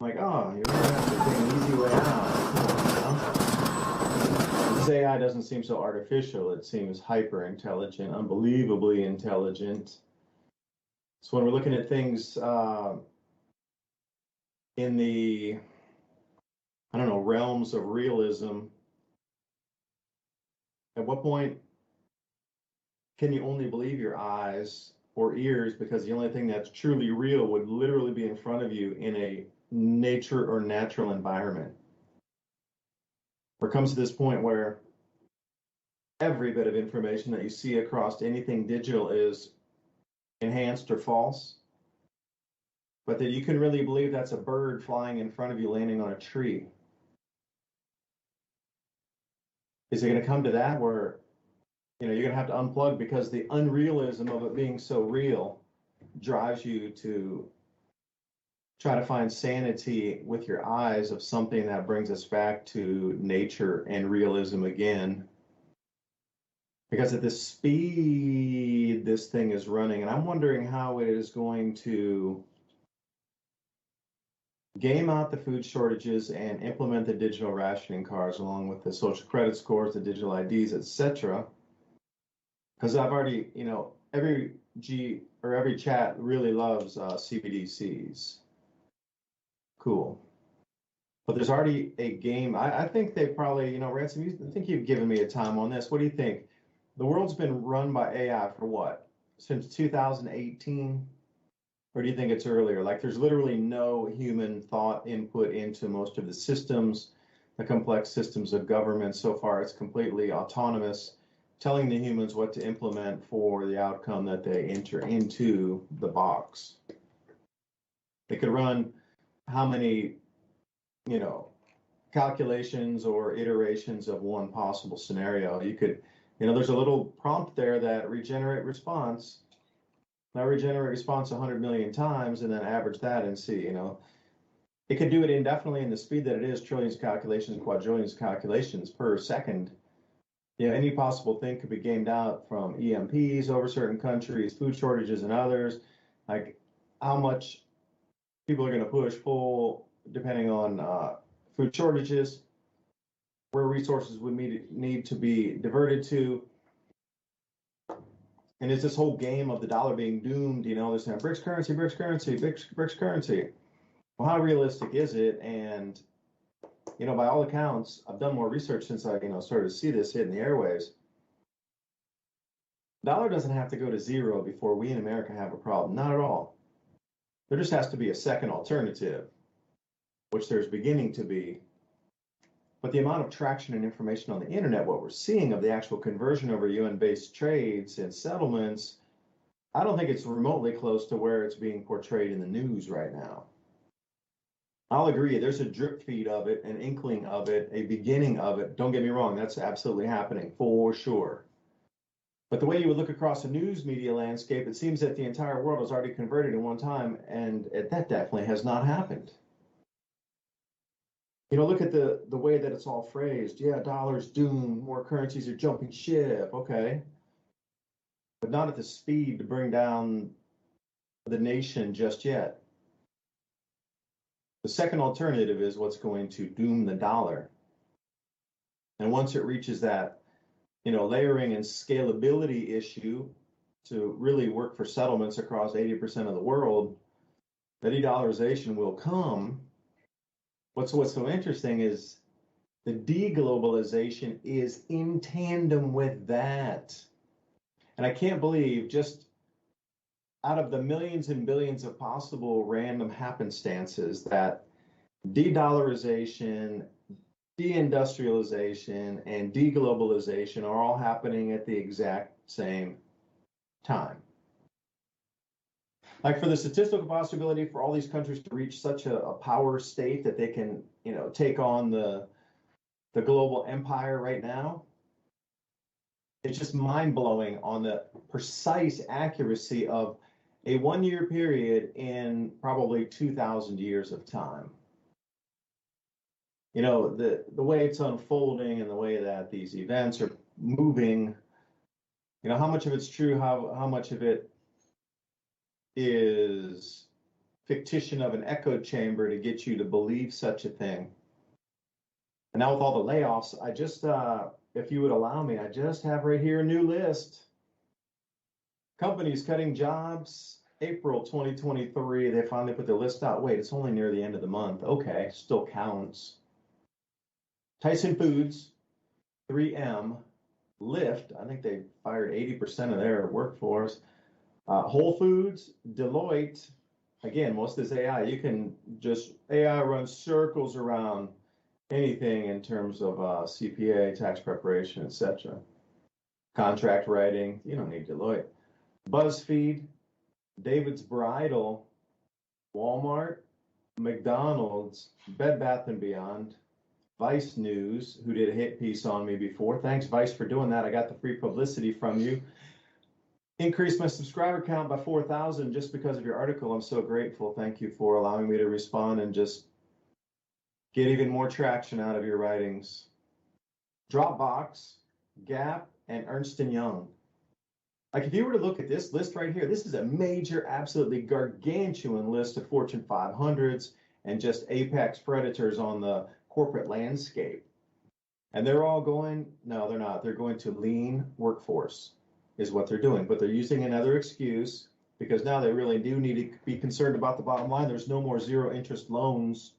I'm like, oh, you're going to have to take an easy way out. This AI doesn't seem so artificial. It seems hyper-intelligent, unbelievably intelligent. So when we're looking at things in the, realms of realism, at what point can you only believe your eyes or ears, because the only thing that's truly real would literally be in front of you in a nature or natural environment? Where it comes to this point where every bit of information that you see across anything digital is enhanced or false, but that you can really believe that's a bird flying in front of you landing on a tree. Is it going to come to that where, you're going to have to unplug because the unrealism of it being so real drives you to try to find sanity with your eyes of something that brings us back to nature and realism again? Because at the speed this thing is running, and I'm wondering how it is going to game out the food shortages and implement the digital rationing cards along with the social credit scores, the digital IDs, etc. Because I've already, every every chat really loves CBDCs. Cool. But there's already a game. I think they probably, Ransom, I think you've given me a time on this. What do you think? The world's been run by AI for what? Since 2018? Or do you think it's earlier? Like there's literally no human thought input into most of the systems, the complex systems of government. So far, it's completely autonomous, telling the humans what to implement for the outcome that they enter into the box. They could run how many, calculations or iterations of one possible scenario. You could, there's a little prompt there that regenerate response. Now regenerate response 100 million times and then average that and see, it could do it indefinitely in the speed that it is, trillions of calculations, quadrillions of calculations per second. Any possible thing could be gamed out from EMPs over certain countries, food shortages and others, like how much people are going to push, pull, depending on food shortages, where resources would need to be diverted to. And it's this whole game of the dollar being doomed, they're saying BRICS currency, BRICS currency, BRICS currency. Well, how realistic is it? And, by all accounts, I've done more research since I, started to see this hitting the airwaves. Dollar doesn't have to go to zero before we in America have a problem. Not at all. There just has to be a second alternative, which there's beginning to be. But the amount of traction and information on the internet, what we're seeing of the actual conversion over UN-based trades and settlements, I don't think it's remotely close to where it's being portrayed in the news right now. I'll agree, there's a drip feed of it, an inkling of it, a beginning of it. Don't get me wrong, that's absolutely happening for sure. But the way you would look across the news media landscape, it seems that the entire world has already converted in one time, and that definitely has not happened. Look at the way that it's all phrased. Yeah, dollar's doomed, more currencies are jumping ship, okay. But not at the speed to bring down the nation just yet. The second alternative is what's going to doom the dollar. And once it reaches that, layering and scalability issue to really work for settlements across 80% of the world, that de-dollarization will come. What's so interesting is the deglobalization is in tandem with that. And I can't believe, just out of the millions and billions of possible random happenstances, that de-dollarization, deindustrialization, and deglobalization are all happening at the exact same time. Like for the statistical possibility for all these countries to reach such a power state that they can, take on the global empire right now, it's just mind-blowing on the precise accuracy of a 1-year period in probably 2,000 years of time. The way it's unfolding and the way that these events are moving, how much of it's true, how much of it is fictition of an echo chamber to get you to believe such a thing. And now with all the layoffs, I just, if you would allow me, I just have right here a new list. Companies cutting jobs, April 2023, they finally put the list out. Wait, it's only near the end of the month. Okay, still counts. Tyson Foods, 3M, Lyft, I think they fired 80% of their workforce. Whole Foods, Deloitte, again, most of this AI, you can just, AI runs circles around anything in terms of CPA, tax preparation, etc. Contract writing, you don't need Deloitte. BuzzFeed, David's Bridal, Walmart, McDonald's, Bed Bath & Beyond, Vice News, who did a hit piece on me before. Thanks, Vice, for doing that. I got the free publicity from you. Increased my subscriber count by 4,000 just because of your article. I'm so grateful. Thank you for allowing me to respond and just get even more traction out of your writings. Dropbox, Gap, and Ernst & Young. Like if you were to look at this list right here, this is a major, absolutely gargantuan list of Fortune 500s and just apex predators on the corporate landscape. And they're all going, no, they're not. They're going to lean workforce is what they're doing. But they're using another excuse because now they really do need to be concerned about the bottom line. There's no more zero interest loans.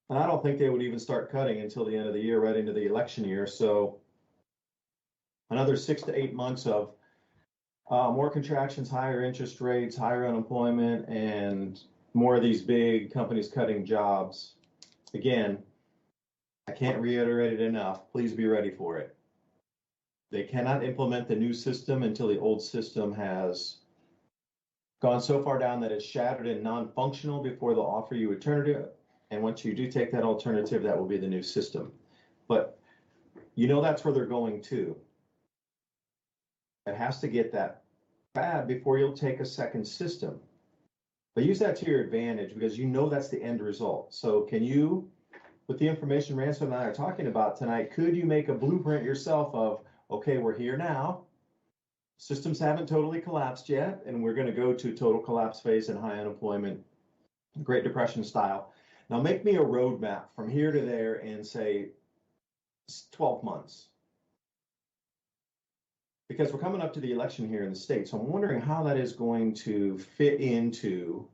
And I don't think they would even start cutting until the end of the year, right into the election year. So another 6 to 8 months of more contractions, higher interest rates, higher unemployment, and more of these big companies cutting jobs. Again, I can't reiterate it enough. Please be ready for it. They cannot implement the new system until the old system has gone so far down that it's shattered and non-functional before they'll offer you alternative. And once you do take that alternative, that will be the new system. But you know that's where they're going to. It has to get that bad before you'll take a second system. But use that to your advantage because you know that's the end result. So can you, with the information Ransom and I are talking about tonight, could you make a blueprint yourself of, okay, we're here now. Systems haven't totally collapsed yet, and we're going to go to total collapse phase and high unemployment, Great Depression style. Now make me a roadmap from here to there in, say, 12 months. Because we're coming up to the election here in the state, so I'm wondering how that is going to fit into,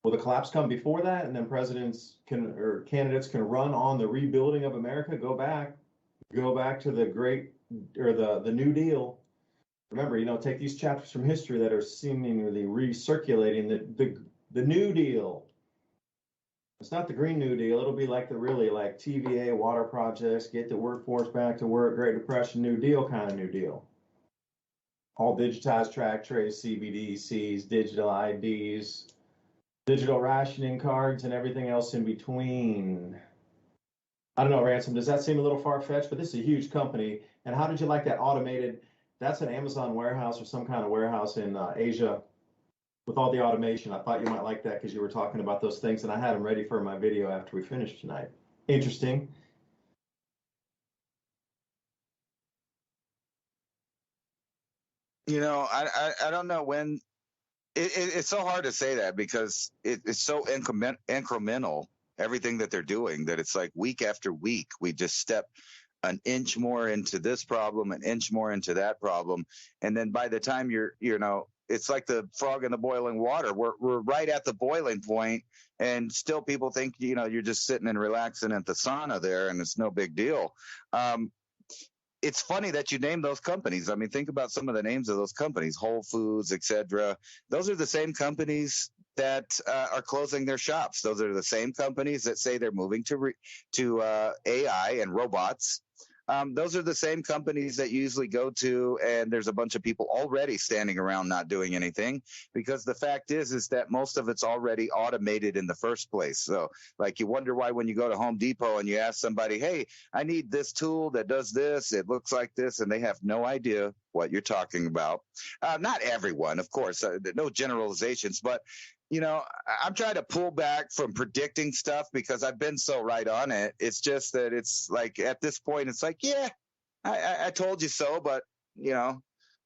will the collapse come before that, and then presidents can, or candidates can run on the rebuilding of America, go back to the great, or the New Deal. Remember, you know, take these chapters from history that are seemingly recirculating the New Deal. It's not the Green New Deal. It'll be like the really like TVA, water projects, get the workforce back to work, Great Depression, New Deal kind of New Deal. All digitized track trace, CBDCs, digital IDs, digital rationing cards, and everything else in between. I don't know, Ransom, does that seem a little far-fetched? But this is a huge company. And how did you like that automated? That's an Amazon warehouse or some kind of warehouse in Asia with all the automation. I thought you might like that because you were talking about those things, and I had them ready for my video after we finished tonight. Interesting. You know, I don't know when. It's so hard to say that because it's so incremental, everything that they're doing, that it's like week after week, we just step an inch more into this problem, an inch more into that problem. And then by the time it's like the frog in the boiling water. We're right at the boiling point, and still people think, you're just sitting and relaxing at the sauna there, and it's no big deal. It's funny that you name those companies. I mean, think about some of the names of those companies, Whole Foods, etc. Those are the same companies that are closing their shops. Those are the same companies that say they're moving to AI and robots. Those are the same companies that you usually go to, and there's a bunch of people already standing around not doing anything, because the fact is that most of it's already automated in the first place. So like, you wonder why when you go to Home Depot and you ask somebody, hey, I need this tool that does this, it looks like this, and they have no idea what you're talking about. Not everyone, of course, no generalizations, but I'm trying to pull back from predicting stuff because I've been so right on it. It's just that it's like, at this point, it's like, yeah, I told you so, but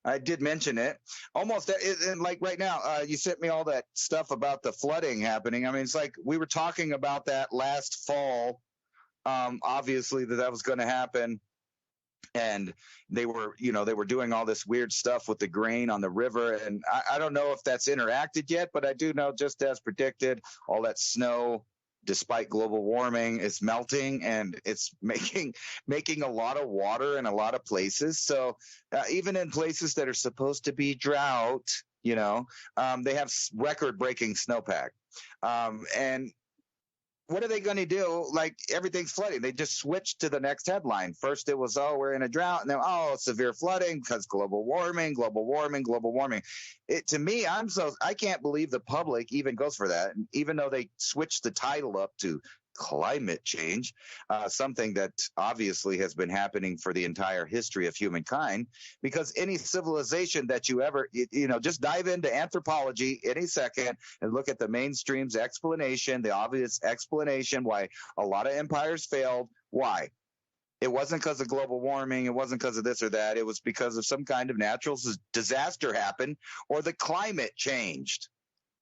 I did mention it almost. And like right now, you sent me all that stuff about the flooding happening. I mean, it's like we were talking about that last fall. Obviously that was going to happen. And they were doing all this weird stuff with the grain on the river. And I don't know if that's interacted yet, but I do know, just as predicted, all that snow, despite global warming, is melting, and it's making a lot of water in a lot of places. So even in places that are supposed to be drought, they have record-breaking snowpack. And what are they going to do? Like, everything's flooding. They just switched to the next headline. First it was, we're in a drought. And then, severe flooding because global warming. To me, I can't believe the public even goes for that. And even though they switched the title up to climate change, something that obviously has been happening for the entire history of humankind, because any civilization that you ever, just dive into anthropology any second and look at the mainstream's explanation, the obvious explanation why a lot of empires failed. Why? It wasn't because of global warming. It wasn't because of this or that. It was because of some kind of natural disaster happened, or the climate changed.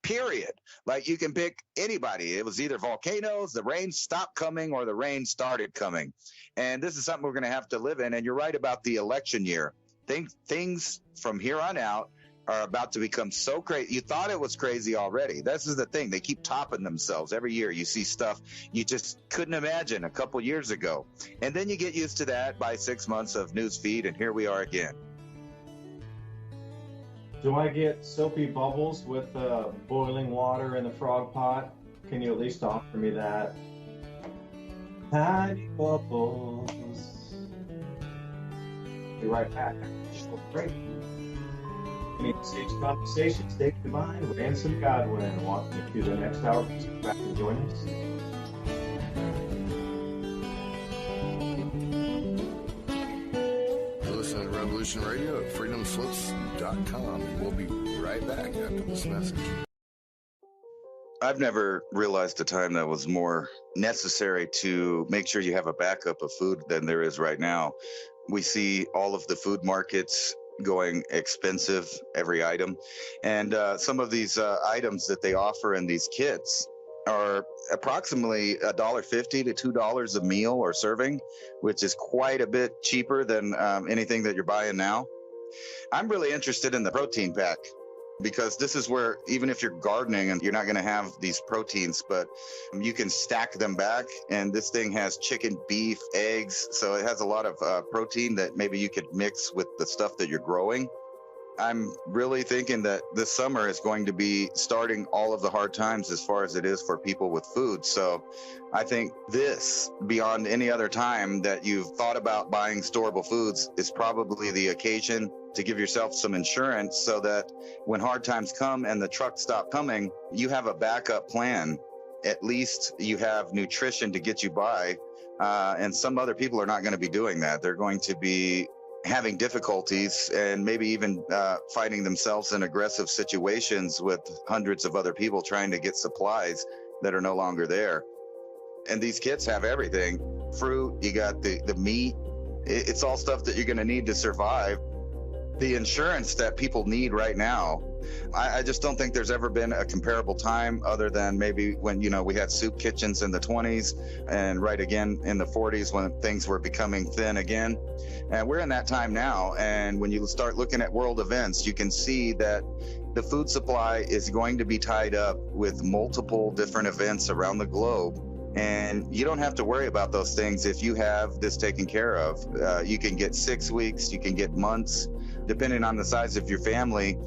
period. Like you can pick anybody. It was either volcanoes, the rain stopped coming, or the rain started coming. And this is something we're going to have to live in. And you're right about the election year. Things from here on out are about to become so crazy. You thought it was crazy already. This is the thing. They keep topping themselves. Every year you see stuff you just couldn't imagine a couple years ago. And then you get used to that by 6 months of news feed, and here we are again. Do I get soapy bubbles with boiling water in the frog pot? Can you at least offer me that? Tiny bubbles. Be right back. Great. Stage Conversations, DuByne, Ransom, Godwin. Walking you through the next hour. Please come back and join us. You're listening to Revolution Radio at freedomslips.com. We'll be right back after this message. I've never realized a time that was more necessary to make sure you have a backup of food than there is right now. We see all of the food markets going expensive, every item. And some of these items that they offer in these kits are approximately $1.50 to $2 a meal or serving, which is quite a bit cheaper than anything that you're buying now. I'm really interested in the protein pack, because this is where, even if you're gardening and you're not going to have these proteins, but you can stack them back. And this thing has chicken, beef, eggs. So it has a lot of protein that maybe you could mix with the stuff that you're growing. I'm really thinking that this summer is going to be starting all of the hard times as far as it is for people with food. So I think this, beyond any other time that you've thought about buying storable foods, is probably the occasion to give yourself some insurance so that when hard times come and the trucks stop coming, you have a backup plan. At least you have nutrition to get you by. And some other people are not going to be doing that. They're going to be having difficulties and maybe even finding themselves in aggressive situations with hundreds of other people trying to get supplies that are no longer there. And these kits have everything. Fruit, you got the meat. It's all stuff that you're going to need to survive. The insurance that people need right now, I just don't think there's ever been a comparable time other than maybe when, we had soup kitchens in the 20s and right again in the 40s when things were becoming thin again. And we're in that time now. And when you start looking at world events, you can see that the food supply is going to be tied up with multiple different events around the globe. And you don't have to worry about those things if you have this taken care of. You can get 6 weeks, you can get months, depending on the size of your family.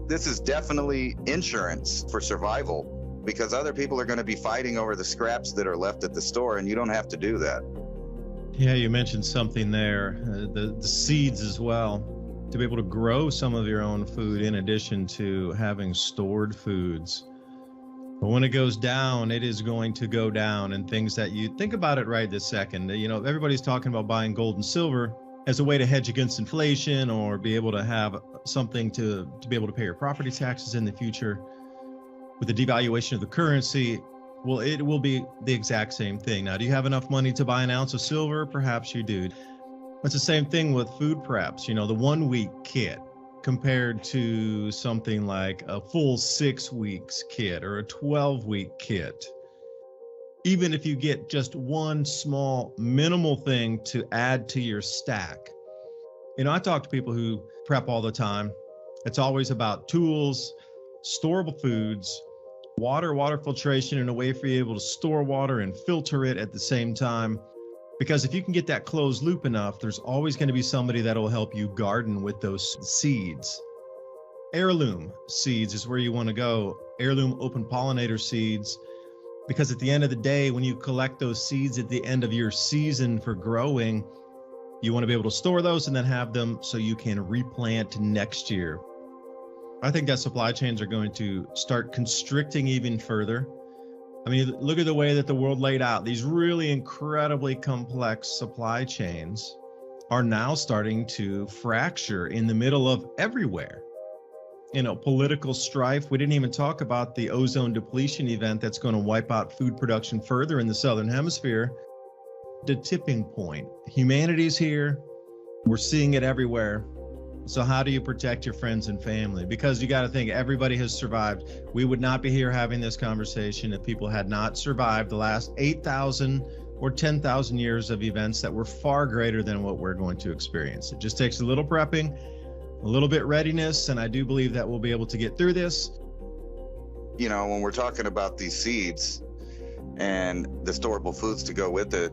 This is definitely insurance for survival, because other people are going to be fighting over the scraps that are left at the store, and you don't have to do that. Yeah, you mentioned something there, the seeds as well, to be able to grow some of your own food in addition to having stored foods. But when it goes down, it is going to go down. And things that you think about it right this second, everybody's talking about buying gold and silver as a way to hedge against inflation or be able to have something to be able to pay your property taxes in the future. With the devaluation of the currency, well, it will be the exact same thing. Now, do you have enough money to buy an ounce of silver? Perhaps you do. It's the same thing with food preps, the 1 week kit compared to something like a full 6 weeks kit or a 12-week kit. Even if you get just one small minimal thing to add to your stack. I talk to people who prep all the time. It's always about tools, storable foods, water filtration, and a way for you able to store water and filter it at the same time. Because if you can get that closed loop enough, there's always going to be somebody that will help you garden with those seeds. Heirloom seeds is where you want to go. Heirloom open pollinator seeds. Because at the end of the day, when you collect those seeds at the end of your season for growing, you want to be able to store those and then have them so you can replant next year. I think that supply chains are going to start constricting even further. I mean, look at the way that the world laid out. These really incredibly complex supply chains are now starting to fracture in the middle of everywhere. Political strife. We didn't even talk about the ozone depletion event that's going to wipe out food production further in the Southern Hemisphere. The tipping point. Humanity's here. We're seeing it everywhere. So how do you protect your friends and family? Because you got to think everybody has survived. We would not be here having this conversation if people had not survived the last 8,000 or 10,000 years of events that were far greater than what we're going to experience. It just takes a little prepping, a little bit readiness, and I do believe that we'll be able to get through this. You know, when we're talking about these seeds and the storable foods to go with it,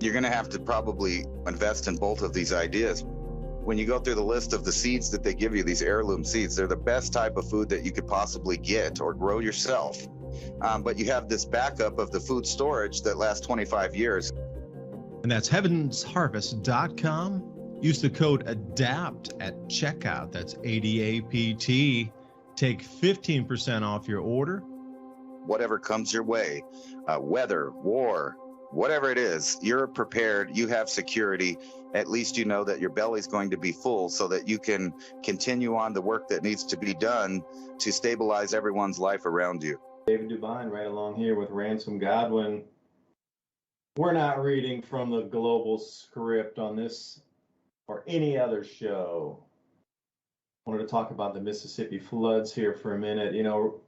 you're going to have to probably invest in both of these ideas. When you go through the list of the seeds that they give you, these heirloom seeds, they're the best type of food that you could possibly get or grow yourself. But you have this backup of the food storage that lasts 25 years. And that's heavensharvest.com. Use the code ADAPT at checkout. That's ADAPT. Take 15% off your order. Whatever comes your way, weather, war, whatever it is, you're prepared, you have security. At least you know that your belly's going to be full so that you can continue on the work that needs to be done to stabilize everyone's life around you. David DuByne right along here with Ransom Godwin. We're not reading from the global script on this or any other show. I wanted to talk about the Mississippi floods here for a minute. You know,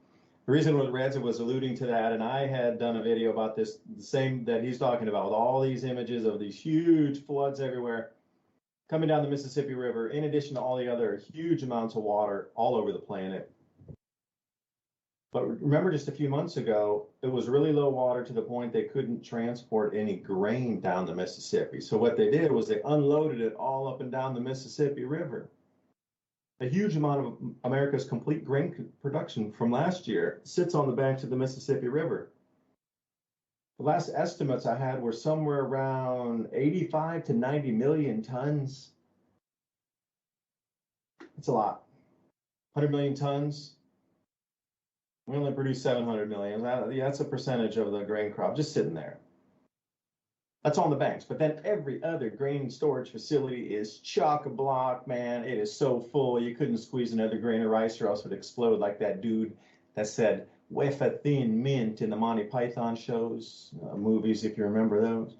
the reason what Ransom was alluding to that, and I had done a video about this, the same that he's talking about, with all these images of these huge floods everywhere coming down the Mississippi River, in addition to all the other huge amounts of water all over the planet. But remember, just a few months ago, it was really low water to the point they couldn't transport any grain down the Mississippi. So what they did was they unloaded it all up and down the Mississippi River. A huge amount of America's complete grain production from last year sits on the banks of the Mississippi River. The last estimates I had were somewhere around 85 to 90 million tons. That's a lot. 100 million tons. We only produce 700 million. That's a percentage of the grain crop just sitting there. That's on the banks. But then every other grain storage facility is chock-a-block, man. It is so full, you couldn't squeeze another grain of rice or else it would explode, like that dude that said, wafer thin mint in the Monty Python shows, movies, if you remember those.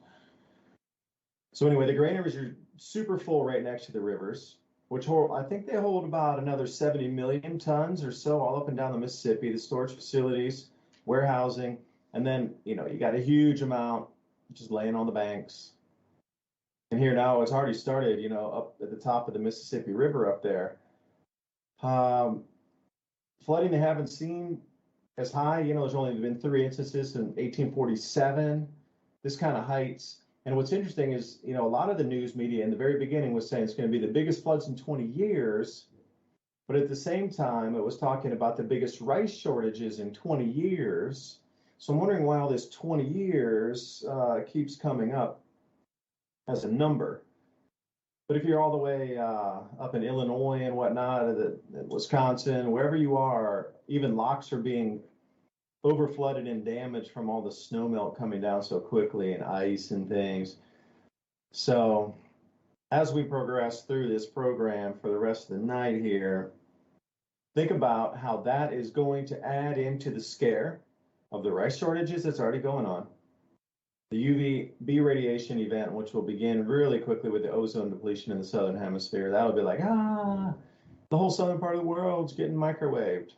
So anyway, the granaries are super full right next to the rivers, which hold, I think they hold about another 70 million tons or so all up and down the Mississippi, the storage facilities, warehousing, and then, you know, you got a huge amount just laying on the banks. And here now, it's already started, you know, up at the top of the Mississippi River up there. Flooding they haven't seen as high, you know, there's only been 3 instances in 1847, this kind of heights. And what's interesting is, you know, a lot of the news media in the very beginning was saying it's going to be the biggest floods in 20 years. But at the same time, it was talking about the biggest rice shortages in 20 years. So I'm wondering why all this 20 years keeps coming up as a number. But if you're all the way up in Illinois and whatnot, Wisconsin, wherever you are, even locks are being overflooded and damaged from all the snow melt coming down so quickly and ice and things. So as we progress through this program for the rest of the night here, think about how that is going to add into the scare of the rice shortages that's already going on. The UVB radiation event, which will begin really quickly with the ozone depletion in the southern hemisphere. That'll be like, the whole southern part of the world's getting microwaved.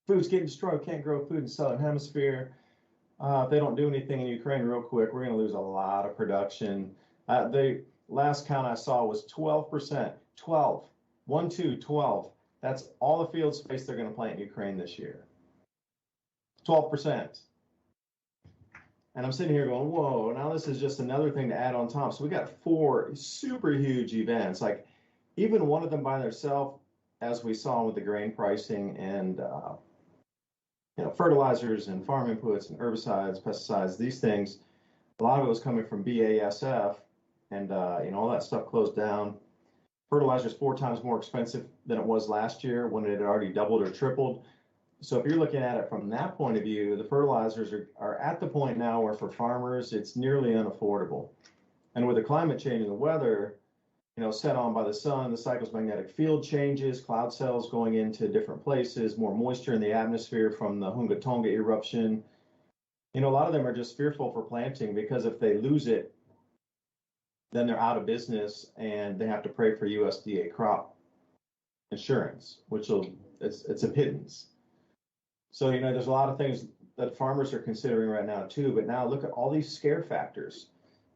Food's getting destroyed. Can't grow food in the southern hemisphere. If they don't do anything in Ukraine real quick, we're going to lose a lot of production. The last count I saw was 12%. 12. 12. That's all the field space they're going to plant in Ukraine this year. 12%. And I'm sitting here going, whoa, now this is just another thing to add on top. So we got 4 super huge events. Like even one of them by themselves, as we saw with the grain pricing and fertilizers and farm inputs and herbicides, pesticides, these things, a lot of it was coming from BASF, and all that stuff closed down. Fertilizer is 4 times more expensive than it was last year when it had already doubled or tripled. So if you're looking at it from that point of view, the fertilizers are at the point now where for farmers, it's nearly unaffordable. And with the climate change and the weather, set on by the sun, the cycle's magnetic field changes, cloud cells going into different places, more moisture in the atmosphere from the Hunga Tonga eruption. A lot of them are just fearful for planting because if they lose it, then they're out of business and they have to pay for USDA crop insurance, which it's a pittance. So, there's a lot of things that farmers are considering right now too, but now look at all these scare factors.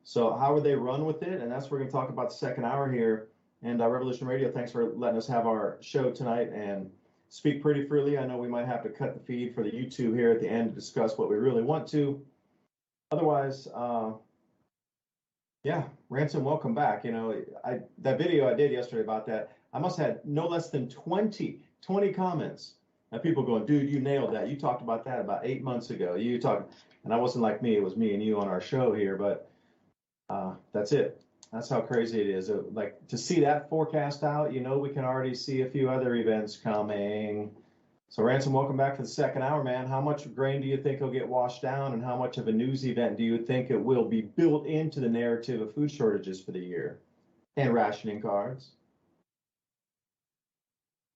So how would they run with it? And that's what we're going to talk about the second hour here. And Revolution Radio, thanks for letting us have our show tonight and speak pretty freely. I know we might have to cut the feed for the YouTube here at the end to discuss what we really want to. Otherwise, yeah, Ransom, welcome back. That video I did yesterday about that, I must have had no less than 20 comments. And people going, dude, you nailed that. You talked about that about 8 months ago. And I wasn't like me. It was me and you on our show here. But that's it. That's how crazy it is. Like to see that forecast out, we can already see a few other events coming. So Ransom, welcome back to the second hour, man. How much grain do you think will get washed down, and how much of a news event do you think it will be built into the narrative of food shortages for the year and rationing cards?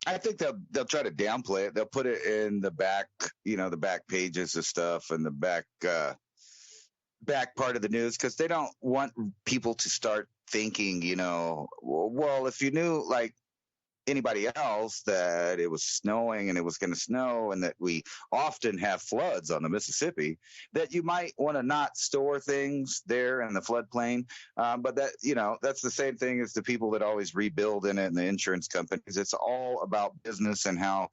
I think they'll try to downplay it. They'll put it in the back, the back pages of stuff and the back part of the news, because they don't want people to start thinking, well, if you knew like anybody else that it was snowing and it was going to snow and that we often have floods on the Mississippi, that you might want to not store things there in the floodplain. But that, that's the same thing as the people that always rebuild in it and the insurance companies. It's all about business and how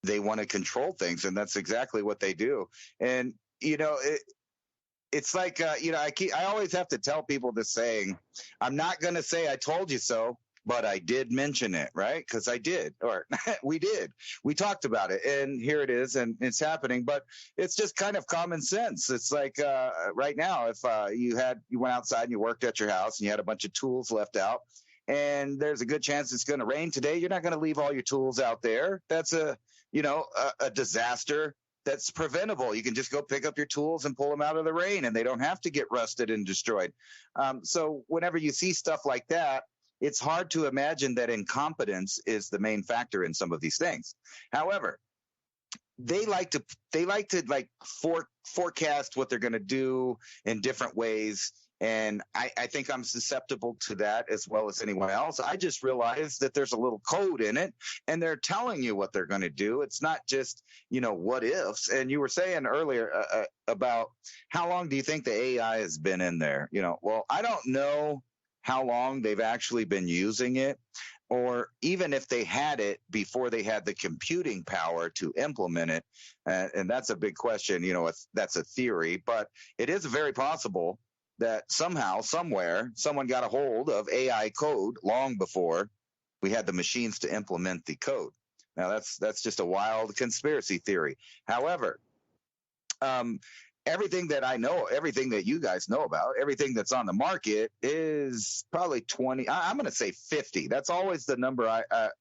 they want to control things. And that's exactly what they do. And, it's like, I always have to tell people this saying, I'm not going to say I told you so, but I did mention it, right? Because I did, or we did. We talked about it, and here it is, and it's happening. But it's just kind of common sense. It's like right now, if you went outside and you worked at your house and you had a bunch of tools left out, and there's a good chance it's going to rain today, you're not going to leave all your tools out there. That's a disaster that's preventable. You can just go pick up your tools and pull them out of the rain, and they don't have to get rusted and destroyed. So whenever you see stuff like that, it's hard to imagine that incompetence is the main factor in some of these things. However, they like to forecast what they're going to do in different ways. And I think I'm susceptible to that as well as anyone else. I just realized that there's a little code in it, and they're telling you what they're going to do. It's not just, what ifs. And you were saying earlier about how long do you think the AI has been in there? Well, I don't know how long they've actually been using it, or even if they had it before they had the computing power to implement it. And that's a big question. That's a theory, but it is very possible that somehow, somewhere, someone got a hold of AI code long before we had the machines to implement the code. Now, that's just a wild conspiracy theory. However, everything that I know, everything that you guys know about, everything that's on the market is probably 20. I'm going to say 50. That's always the number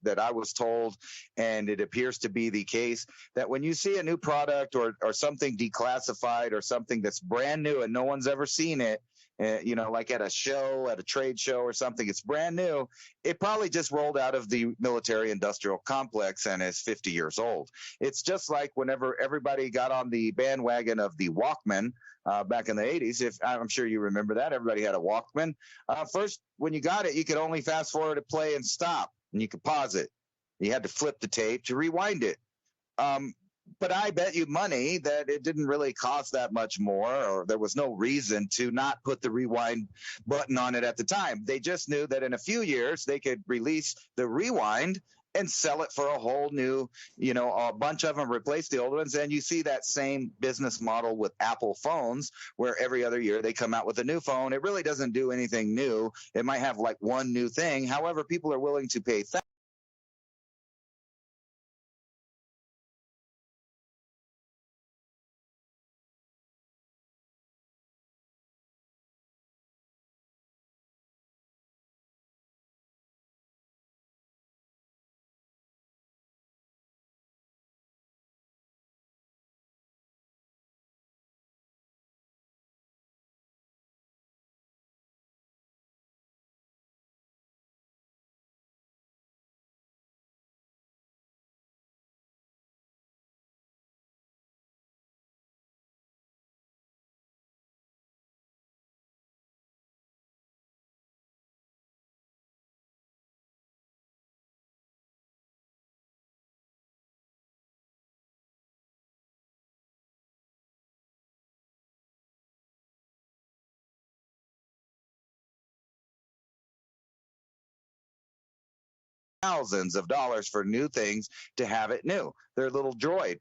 that I was told, and it appears to be the case that when you see a new product or something declassified or something that's brand new and no one's ever seen it, like at a show, at a trade show or something, it's brand new. It probably just rolled out of the military industrial complex and is 50 years old. It's just like whenever everybody got on the bandwagon of the Walkman back in the 80s. If I'm sure you remember that, everybody had a Walkman. First, when you got it, you could only fast forward to play and stop, and you could pause it. You had to flip the tape to rewind it. But I bet you money that it didn't really cost that much more, or there was no reason to not put the rewind button on it at the time. They just knew that in a few years they could release the rewind and sell it for a whole new, a bunch of them replace the old ones. And you see that same business model with Apple phones, where every other year they come out with a new phone. It really doesn't do anything new. It might have like one new thing. However, people are willing to pay thousands of dollars for new things to have it new. They're a little droid.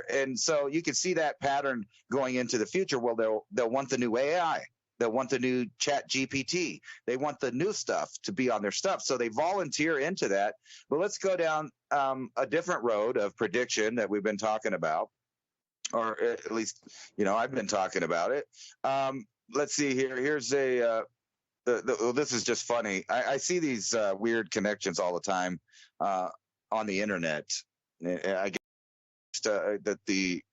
And so you can see that pattern going into the future. Well, they'll want the new AI. They'll want the new Chat GPT. They want the new stuff to be on their stuff. So they volunteer into that. But let's go down a different road of prediction that we've been talking about, or at least, I've been talking about it. Let's see here. Here's this is just funny. I see these weird connections all the time on the internet. I guess that the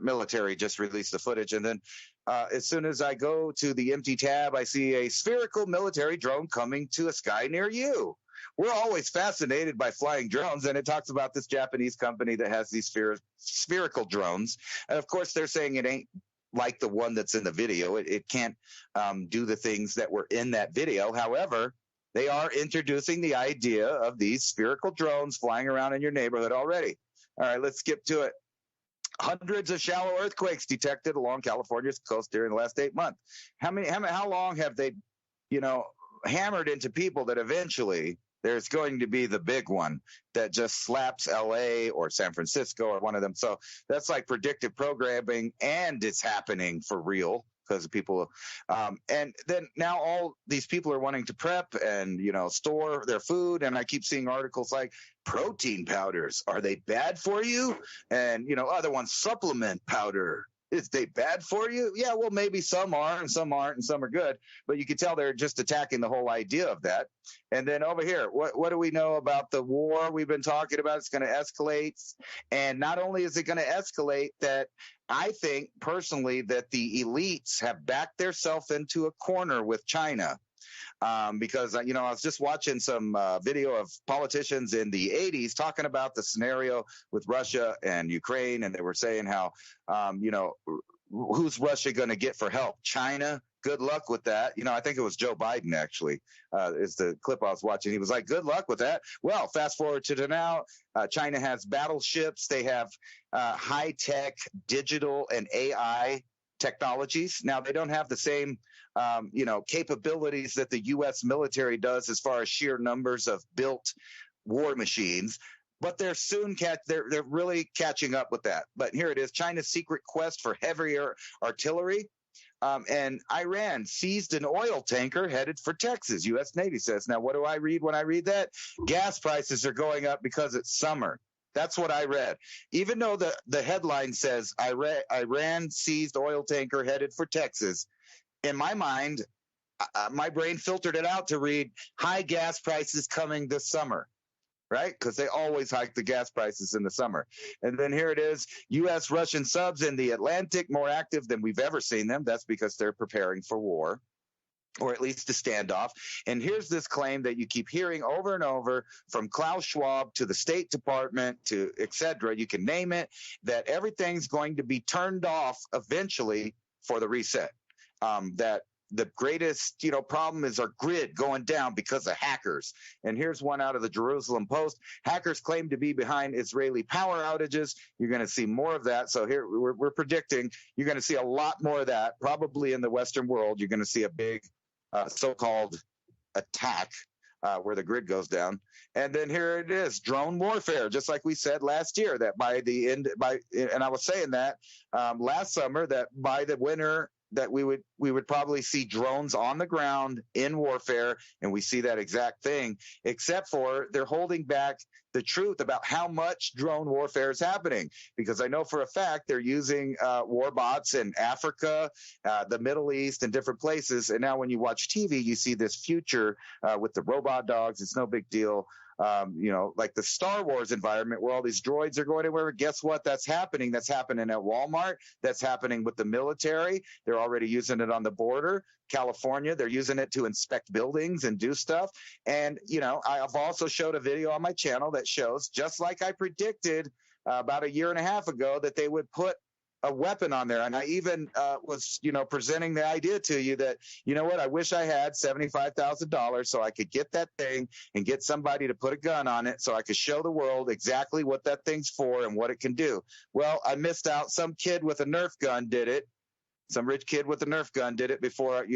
military just released the footage, and then as soon as I go to the empty tab, I see a spherical military drone coming to a sky near you. We're always fascinated by flying drones, and it talks about this Japanese company that has these spherical drones. And of course, they're saying it ain't like the one that's in the video. It can't do the things that were in that video. However, they are introducing the idea of these spherical drones flying around in your neighborhood already. All right, let's skip to it. Hundreds of shallow earthquakes detected along California's coast during the last 8 months. How long have they, hammered into people that eventually there's going to be the big one that just slaps LA or San Francisco or one of them. So that's like predictive programming, and it's happening for real because people, and then now all these people are wanting to prep and, store their food. And I keep seeing articles like protein powders. Are they bad for you? And, other ones, supplement powder. Is they bad for you? Yeah, well, maybe some are and some aren't and some are good, but you can tell they're just attacking the whole idea of that. And then over here, what do we know about the war we've been talking about? It's going to escalate. And not only is it going to escalate, that I think personally that the elites have backed themselves into a corner with China. Because, I was just watching some video of politicians in the 80s talking about the scenario with Russia and Ukraine. And they were saying how, who's Russia going to get for help? China? Good luck with that. I think it was Joe Biden, actually, is the clip I was watching. He was like, good luck with that. Well, fast forward to now, China has battleships. They have high-tech digital and AI technologies. Now, they don't have the same capabilities that the U.S. military does as far as sheer numbers of built war machines, but they're they're really catching up with that. But here it is: China's secret quest for heavier artillery. And Iran seized an oil tanker headed for Texas, U.S. Navy says. Now, what do I read when I read that? Gas prices are going up because it's summer. That's what I read. Even though the headline says Iran seized oil tanker headed for Texas, in my mind, my brain filtered it out to read high gas prices coming this summer, right? Because they always hike the gas prices in the summer. And then here it is, U.S. Russian subs in the Atlantic more active than we've ever seen them. That's because they're preparing for war, or at least a standoff. And here's this claim that you keep hearing over and over from Klaus Schwab to the State Department to et cetera, you can name it, that everything's going to be turned off eventually for the reset. That the greatest, problem is our grid going down because of hackers. And here's one out of the Jerusalem Post. Hackers claim to be behind Israeli power outages. You're going to see more of that. So here we're predicting you're going to see a lot more of that. Probably in the Western world, you're going to see a big so-called attack where the grid goes down. And then here it is, drone warfare, just like we said last year, that and I was saying that last summer, that by the winter, that we would probably see drones on the ground in warfare, and we see that exact thing, except for they're holding back the truth about how much drone warfare is happening, because I know for a fact they're using war bots in Africa, the Middle East, and different places. And now when you watch TV, you see this future with the robot dogs. It's no big deal. Like the Star Wars environment where all these droids are going everywhere. Guess what? That's happening. That's happening at Walmart. That's happening with the military. They're already using it on the border. California, they're using it to inspect buildings and do stuff. And, I've also showed a video on my channel that shows, just like I predicted about a year and a half ago, that they would put a weapon on there. And I even was, presenting the idea to you that, I wish I had $75,000 so I could get that thing and get somebody to put a gun on it so I could show the world exactly what that thing's for and what it can do. Well, I missed out. Some kid with a Nerf gun did it. Some rich kid with a Nerf gun did it before,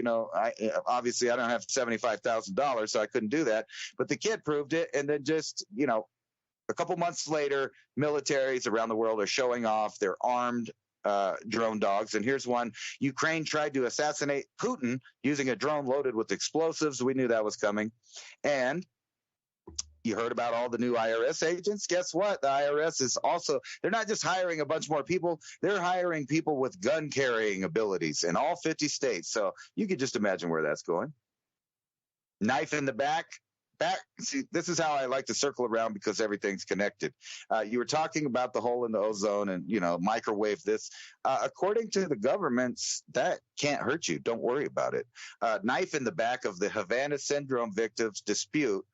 obviously I don't have $75,000, so I couldn't do that. But the kid proved it. And then just, a couple months later, militaries around the world are showing off their armed drone dogs. And here's one. Ukraine tried to assassinate Putin using a drone loaded with explosives. We knew that was coming. And you heard about all the new IRS agents. Guess what? The IRS is also, they're not just hiring a bunch more people. They're hiring people with gun carrying abilities in all 50 states. So you could just imagine where that's going. Knife in the back. See, this is how I like to circle around because everything's connected. You were talking about the hole in the ozone and, microwave this. According to the governments, that can't hurt you. Don't worry about it. Knife in the back of the Havana syndrome victims dispute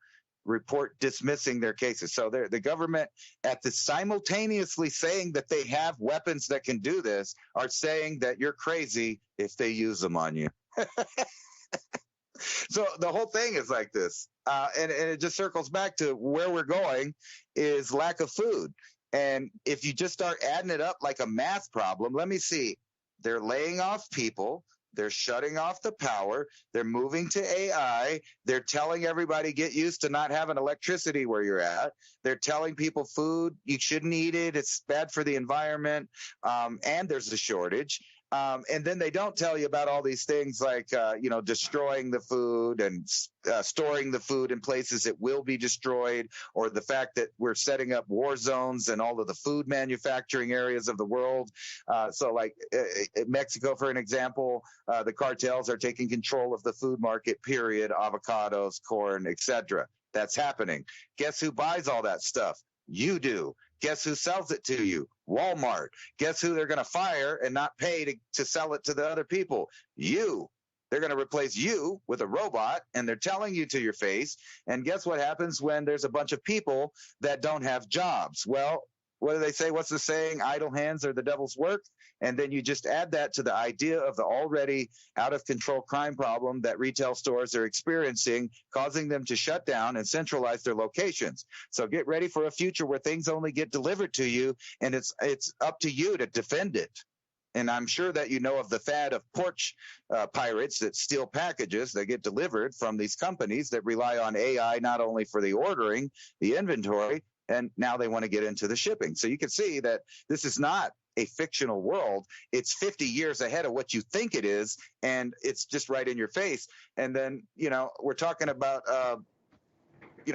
report dismissing their cases. So the government, at the simultaneously saying that they have weapons that can do this, are saying that you're crazy if they use them on you. So the whole thing is like this. And it just circles back to where we're going is lack of food. And if you just start adding it up like a math problem, let me see. They're laying off people. They're shutting off the power. They're moving to AI. They're telling everybody get used to not having electricity where you're at. They're telling people food, you shouldn't eat it. It's bad for the environment. And there's a shortage. And then they don't tell you about all these things like, destroying the food and storing the food in places it will be destroyed, or the fact that we're setting up war zones in all of the food manufacturing areas of the world. So like Mexico, for an example, the cartels are taking control of the food market, period, avocados, corn, etc. That's happening. Guess who buys all that stuff? You do. Guess who sells it to you? Walmart. Guess who they're going to fire and not pay to sell it to the other people? You. They're going to replace you with a robot, and they're telling you to your face. And guess what happens when there's a bunch of people that don't have jobs? Well, what do they say? What's the saying? Idle hands are the devil's work. And then you just add that to the idea of the already out of control crime problem that retail stores are experiencing, causing them to shut down and centralize their locations. So get ready for a future where things only get delivered to you, and it's up to you to defend it. And I'm sure that you know of the fad of porch pirates that steal packages that get delivered from these companies that rely on AI not only for the ordering, the inventory, and now they want to get into the shipping. So you can see that this is not a fictional world. It's 50 years ahead of what you think it is, and it's just right in your face. And then, we're talking about,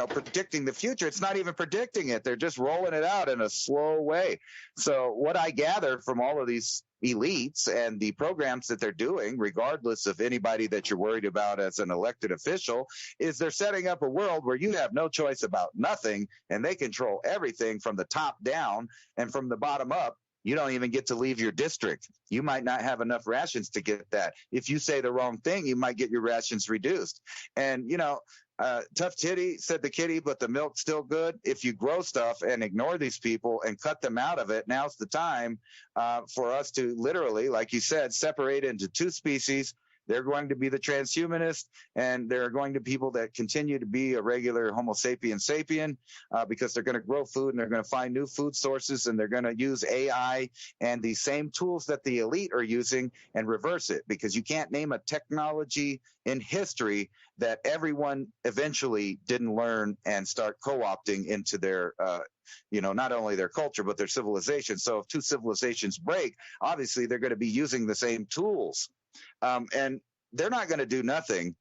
predicting the future. It's not even predicting it. They're just rolling it out in a slow way. So what I gather from all of these elites and the programs that they're doing, regardless of anybody that you're worried about as an elected official, is they're setting up a world where you have no choice about nothing, and they control everything from the top down, and from the bottom up. You don't even get to leave your district. You might not have enough rations to get that. If you say the wrong thing, you might get your rations reduced. And, tough titty, said the kitty, but the milk's still good. If you grow stuff and ignore these people and cut them out of it, now's the time for us to literally, like you said, separate into two species. They're going to be the transhumanists, and there are going to be people that continue to be a regular Homo sapien because they're going to grow food, and they're going to find new food sources, and they're going to use AI and the same tools that the elite are using and reverse it, because you can't name a technology in history that everyone eventually didn't learn and start co-opting into their not only their culture, but their civilization. So if two civilizations break, obviously they're going to be using the same tools. And they're not going to do nothing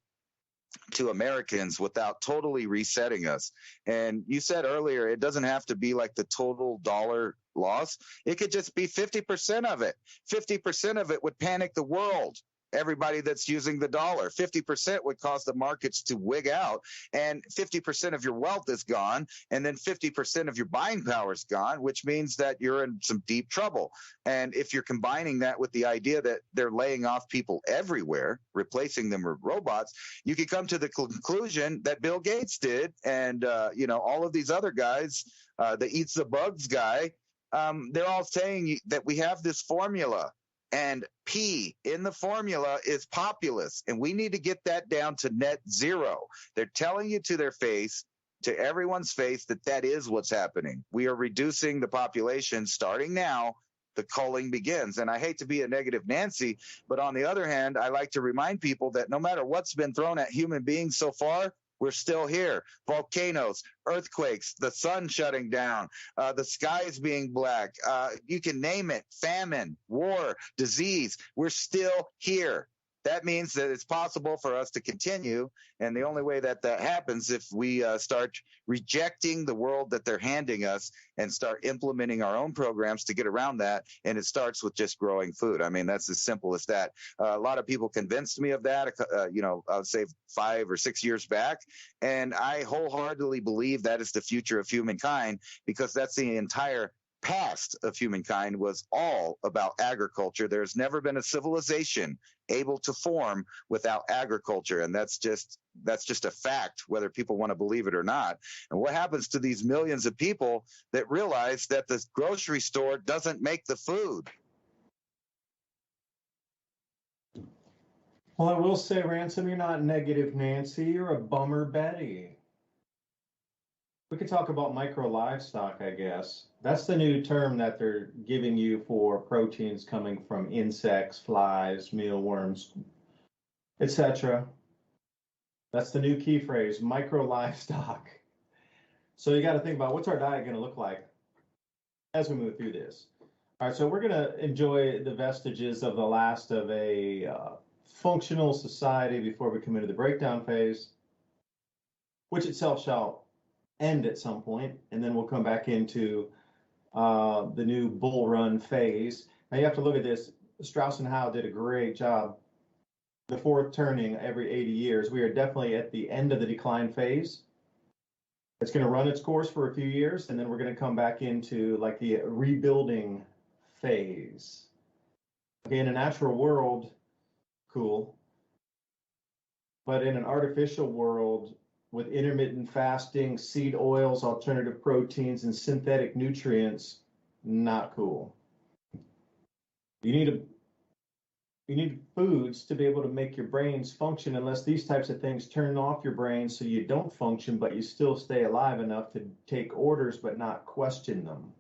to Americans without totally resetting us. And you said earlier, it doesn't have to be like the total dollar loss. It could just be 50% of it. 50% of it would panic the world. Everybody that's using the dollar. 50% would cause the markets to wig out, and 50% of your wealth is gone, and then 50% of your buying power is gone, which means that you're in some deep trouble. And if you're combining that with the idea that they're laying off people everywhere, replacing them with robots, you can come to the conclusion that Bill Gates did, and all of these other guys, the eats the bugs guy, they're all saying that we have this formula. And P in the formula is populace, and we need to get that down to net zero. They're telling you to their face, to everyone's face, that is what's happening. We are reducing the population starting now the culling begins. And I hate to be a negative Nancy, but on the other hand, I like to remind people that no matter what's been thrown at human beings so far, we're still here. Volcanoes, earthquakes, the sun shutting down, the skies being black, you can name it, famine, war, disease, we're still here. That means that it's possible for us to continue. And the only way that that happens if we start rejecting the world that they're handing us and start implementing our own programs to get around that. And it starts with just growing food. I mean, that's as simple as that. A lot of people convinced me of that, I would say 5 or 6 years back. And I wholeheartedly believe that is the future of humankind, because that's the entire past of humankind was all about agriculture. There's never been a civilization able to form without agriculture, and that's just a fact, whether people want to believe it or not. And what happens to these millions of people that realize that the grocery store doesn't make the food? Well, I will say, Ransom, you're not negative Nancy, you're a bummer Betty. We could talk about micro livestock, I guess. That's the new term that they're giving you for proteins coming from insects, flies, mealworms, etc. That's the new key phrase, micro livestock. So you got to think about, what's our diet going to look like as we move through this. All right, so we're going to enjoy the vestiges of the last of a functional society before we come into the breakdown phase, which itself shall end at some point, and then we'll come back into the new bull run phase. Now you have to look at this. Strauss and Howe did a great job. The fourth turning every 80 years. We are definitely at the end of the decline phase. It's going to run its course for a few years, and then we're going to come back into like the rebuilding phase. Okay, in a natural world, cool. But in an artificial world, with intermittent fasting, seed oils, alternative proteins, and synthetic nutrients, not cool. You need foods to be able to make your brains function, unless these types of things turn off your brain so you don't function, but you still stay alive enough to take orders but not question them.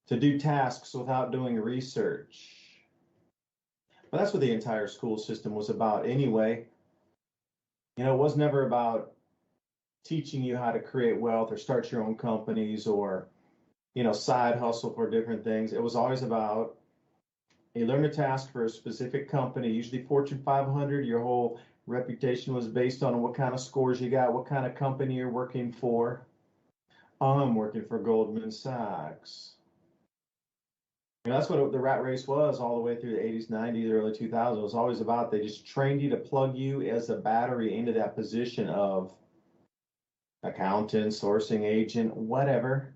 To do tasks without doing research. But that's what the entire school system was about anyway. You know, it was never about teaching you how to create wealth or start your own companies or, you know, side hustle for different things. It was always about, you learn a task for a specific company, usually Fortune 500. Your whole reputation was based on what kind of scores you got, what kind of company you're working for. I'm working for Goldman Sachs. You know, that's what the rat race was all the way through the 80s, 90s, early 2000s. It was always about, they just trained you to plug you as a battery into that position of accountant, sourcing agent, whatever.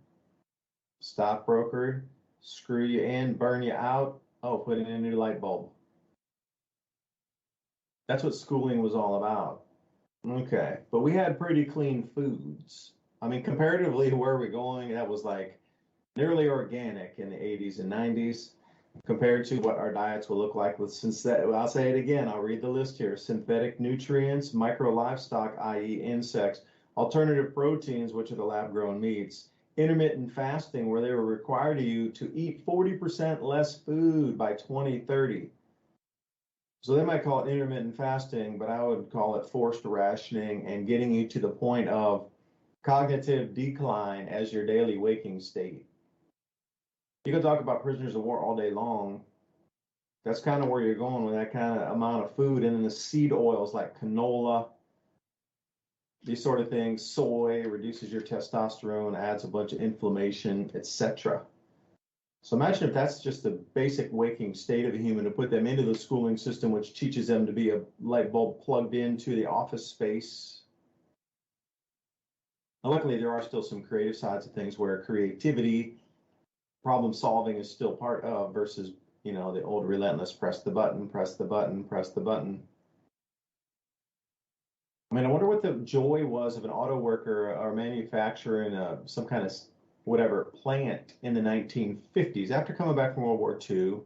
Stockbroker, screw you in, burn you out. Oh, put in a new light bulb. That's what schooling was all about. Okay, but we had pretty clean foods. I mean, comparatively to where we're going, that was like nearly organic in the 80s and 90s compared to what our diets will look like with synthetic. I'll say it again. I'll read the list here. Synthetic nutrients, micro livestock, i.e. insects, alternative proteins, which are the lab-grown meats, intermittent fasting, where they were required you to eat 40% less food by 2030. So they might call it intermittent fasting, but I would call it forced rationing and getting you to the point of cognitive decline as your daily waking state. You can talk about prisoners of war all day long. That's kind of where you're going with that kind of amount of food. And then the seed oils like canola, these sort of things, soy reduces your testosterone, adds a bunch of inflammation, etc. So imagine if that's just the basic waking state of a human, to put them into the schooling system, which teaches them to be a light bulb plugged into the office space. Now, luckily, there are still some creative sides of things where creativity, problem solving is still part of, versus, you know, the old relentless press the button, press the button, press the button. I mean, I wonder what the joy was of an auto worker or manufacturer in some kind of whatever plant in the 1950s. After coming back from World War II, you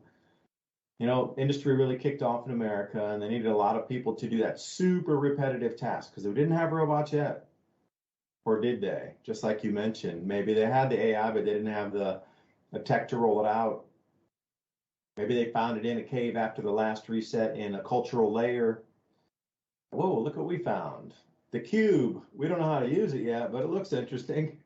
know, industry really kicked off in America, and they needed a lot of people to do that super repetitive task because they didn't have robots yet. Or did they? Just like you mentioned, maybe they had the AI, but they didn't have the a tech to roll it out. Maybe they found it in a cave after the last reset in a cultural layer. Whoa, look what we found. The cube. We don't know how to use it yet, but it looks interesting.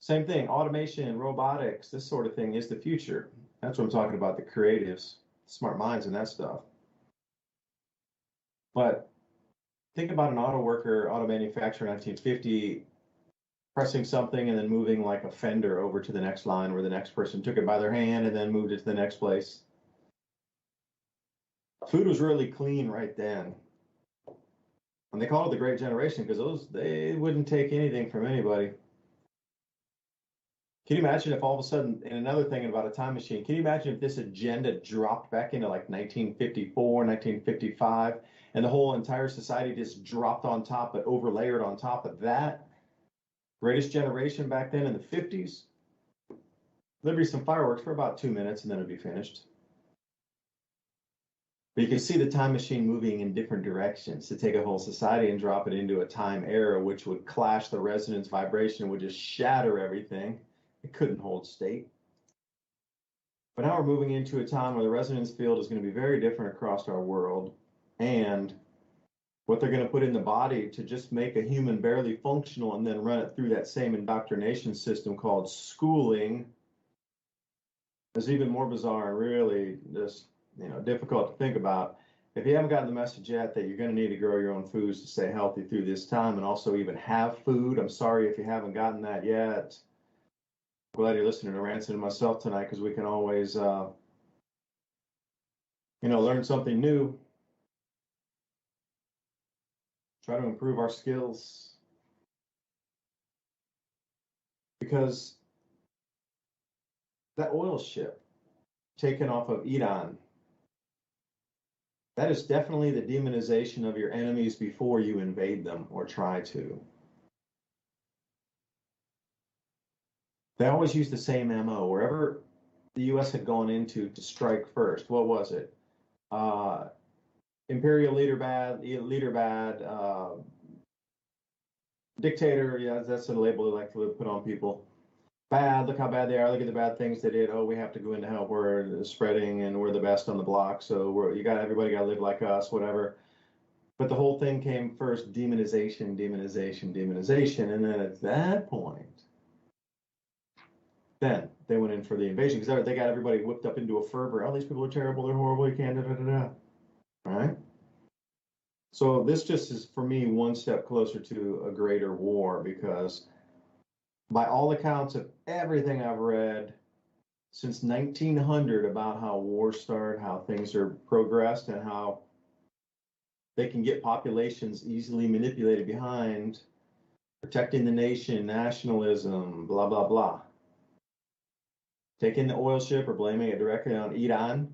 Same thing, automation, robotics, this sort of thing is the future. That's what I'm talking about, the creatives, smart minds and that stuff. But think about an auto worker, auto manufacturer in 1950, pressing something and then moving like a fender over to the next line where the next person took it by their hand and then moved it to the next place. Food was really clean right then. And they call it the Great Generation because they wouldn't take anything from anybody. Can you imagine if all of a sudden, and another thing about a time machine, can you imagine if this agenda dropped back into like 1954, 1955, and the whole entire society just dropped on top, but overlayered on top of that? Greatest generation back then in the 50s, there'd be some fireworks for about 2 minutes and then it'd be finished. But you can see the time machine moving in different directions to take a whole society and drop it into a time era, which would clash the resonance vibration, would just shatter everything. It couldn't hold state. But now we're moving into a time where the resonance field is going to be very different across our world. And what they're going to put in the body to just make a human barely functional and then run it through that same indoctrination system called schooling is even more bizarre and really just, difficult to think about. If you haven't gotten the message yet that you're going to need to grow your own foods to stay healthy through this time and also even have food, I'm sorry if you haven't gotten that yet. I'm glad you're listening to Ransom and myself tonight because we can always, learn something new. Try to improve our skills. Because that oil ship taken off of Iran, that is definitely the demonization of your enemies before you invade them or try to. They always use the same MO. Wherever the U.S. had gone into to strike first, what was it? Imperial leader bad, dictator, yeah, that's a label they like to put on people. Bad, look how bad they are, look at the bad things they did. Oh, we have to go in to help, we're spreading and we're the best on the block, so everybody got to live like us, whatever. But the whole thing came first, demonization, demonization, demonization, and then at that point, then they went in for the invasion because they got everybody whipped up into a fervor. Oh, these people are terrible, they're horrible, you can't, All right? So this just is, for me, one step closer to a greater war because by all accounts of everything I've read since 1900 about how wars start, how things are progressed, and how they can get populations easily manipulated behind protecting the nation, nationalism, blah, blah, blah. Taking the oil ship or blaming it directly on Iran.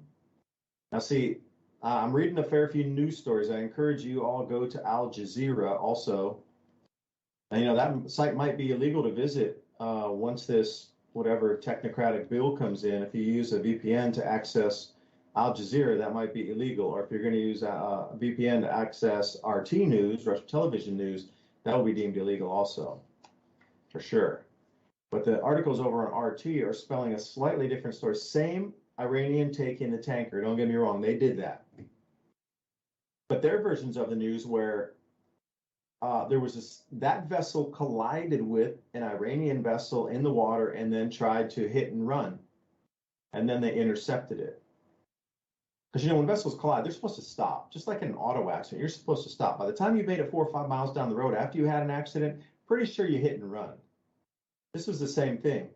Now, see, I'm reading a fair few news stories. I encourage you all go to Al Jazeera also. And, that site might be illegal to visit once this whatever technocratic bill comes in. If you use a VPN to access Al Jazeera, that might be illegal. Or if you're going to use a VPN to access RT news, Russian television news, that will be deemed illegal also, for sure. But the articles over on RT are spelling a slightly different story. Same Iranian taking the tanker. Don't get me wrong, they did that. But their versions of the news where there was that vessel collided with an Iranian vessel in the water and then tried to hit and run. And then they intercepted it. Because, when vessels collide, they're supposed to stop. Just like in an auto accident, you're supposed to stop. By the time you made it 4 or 5 miles down the road after you had an accident, pretty sure you hit and run. This was the same thing.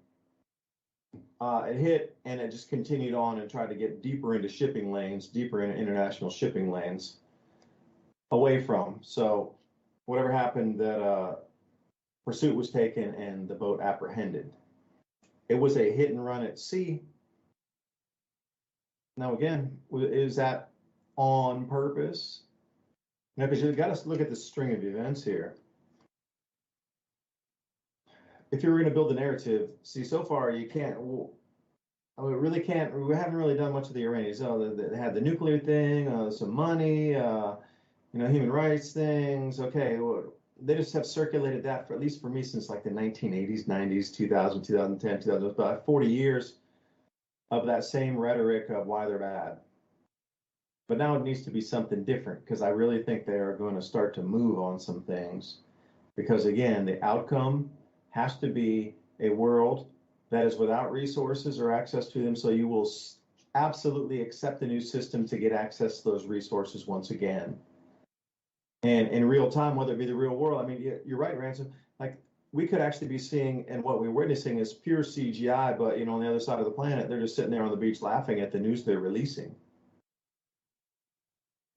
It hit and it just continued on and tried to get deeper into shipping lanes, deeper into international shipping lanes away from. So whatever happened, that pursuit was taken and the boat apprehended. It was a hit and run at sea. Now, again, is that on purpose? No, because you've got to look at the string of events here. If you were going to build a narrative, see, so far you can't, we haven't really done much of the Iranians. They had the nuclear thing, some money, human rights things. Okay, they just have circulated that for, at least for me, since like the 1980s, 90s, 2000, 2010, 2000, about 40 years of that same rhetoric of why they're bad. But now it needs to be something different, because I really think they are going to start to move on some things. Because again, the outcome has to be a world that is without resources or access to them. So you will absolutely accept the new system to get access to those resources once again. And in real time, whether it be the real world, I mean, you're right, Ransom. Like, we could actually be seeing, and what we're witnessing is pure CGI, but, you know, on the other side of the planet, they're just sitting there on the beach laughing at the news they're releasing.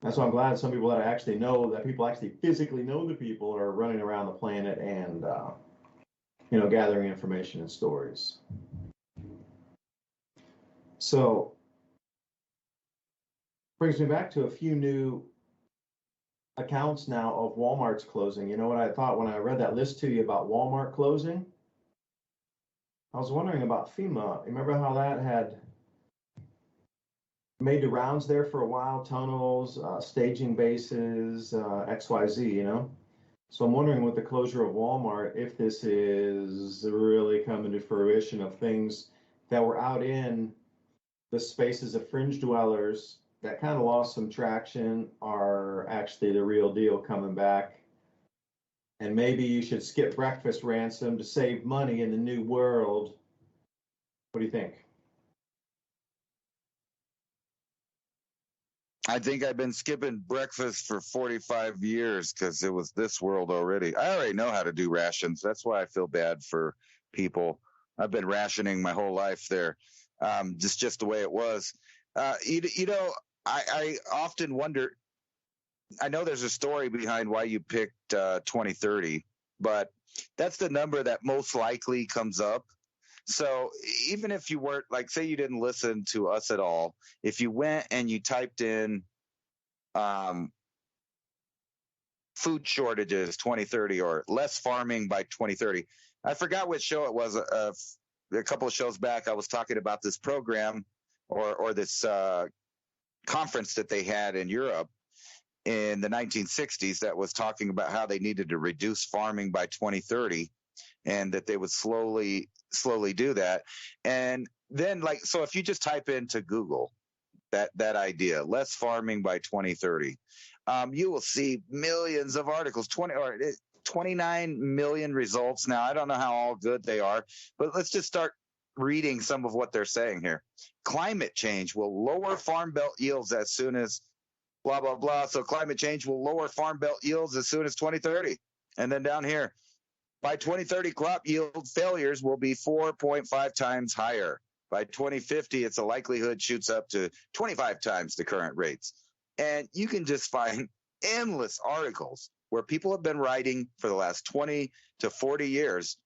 That's why I'm glad some people that I actually know, that people actually physically know the people, are running around the planet and, you know, gathering information and stories. So, brings me back to a few new accounts now of Walmart's closing. You know what I thought when I read that list to you about Walmart closing? I was wondering about FEMA. Remember how that had made the rounds there for a while, tunnels, staging bases, XYZ, you know? So I'm wondering with the closure of Walmart, if this is really coming to fruition of things that were out in the spaces of fringe dwellers that kind of lost some traction are actually the real deal coming back. And maybe you should skip breakfast, Ransom, to save money in the new world. What do you think? I think I've been skipping breakfast for 45 years because it was this world already. I already know how to do rations. That's why I feel bad for people. I've been rationing my whole life there, just the way it was. You know, I often wonder, I know there's a story behind why you picked 2030, but that's the number that most likely comes up. So even if you weren't, like, say you didn't listen to us at all, if you went and you typed in food shortages 2030 or less farming by 2030, I forgot which show it was. A couple of shows back, I was talking about this program or this conference that they had in Europe in the 1960s that was talking about how they needed to reduce farming by 2030 and that they would slowly do that. And then, like, so if you just type into Google that idea, less farming by 2030, you will see millions of articles, 29 million results. Now, I don't know how all good they are, but let's just start reading some of what they're saying here. Climate change will lower farm belt yields as soon as blah, blah, blah. So climate change will lower farm belt yields as soon as 2030. And then down here, by 2030, crop yield failures will be 4.5 times higher. By 2050, it's a likelihood shoots up to 25 times the current rates. And you can just find endless articles where people have been writing for the last 20 to 40 years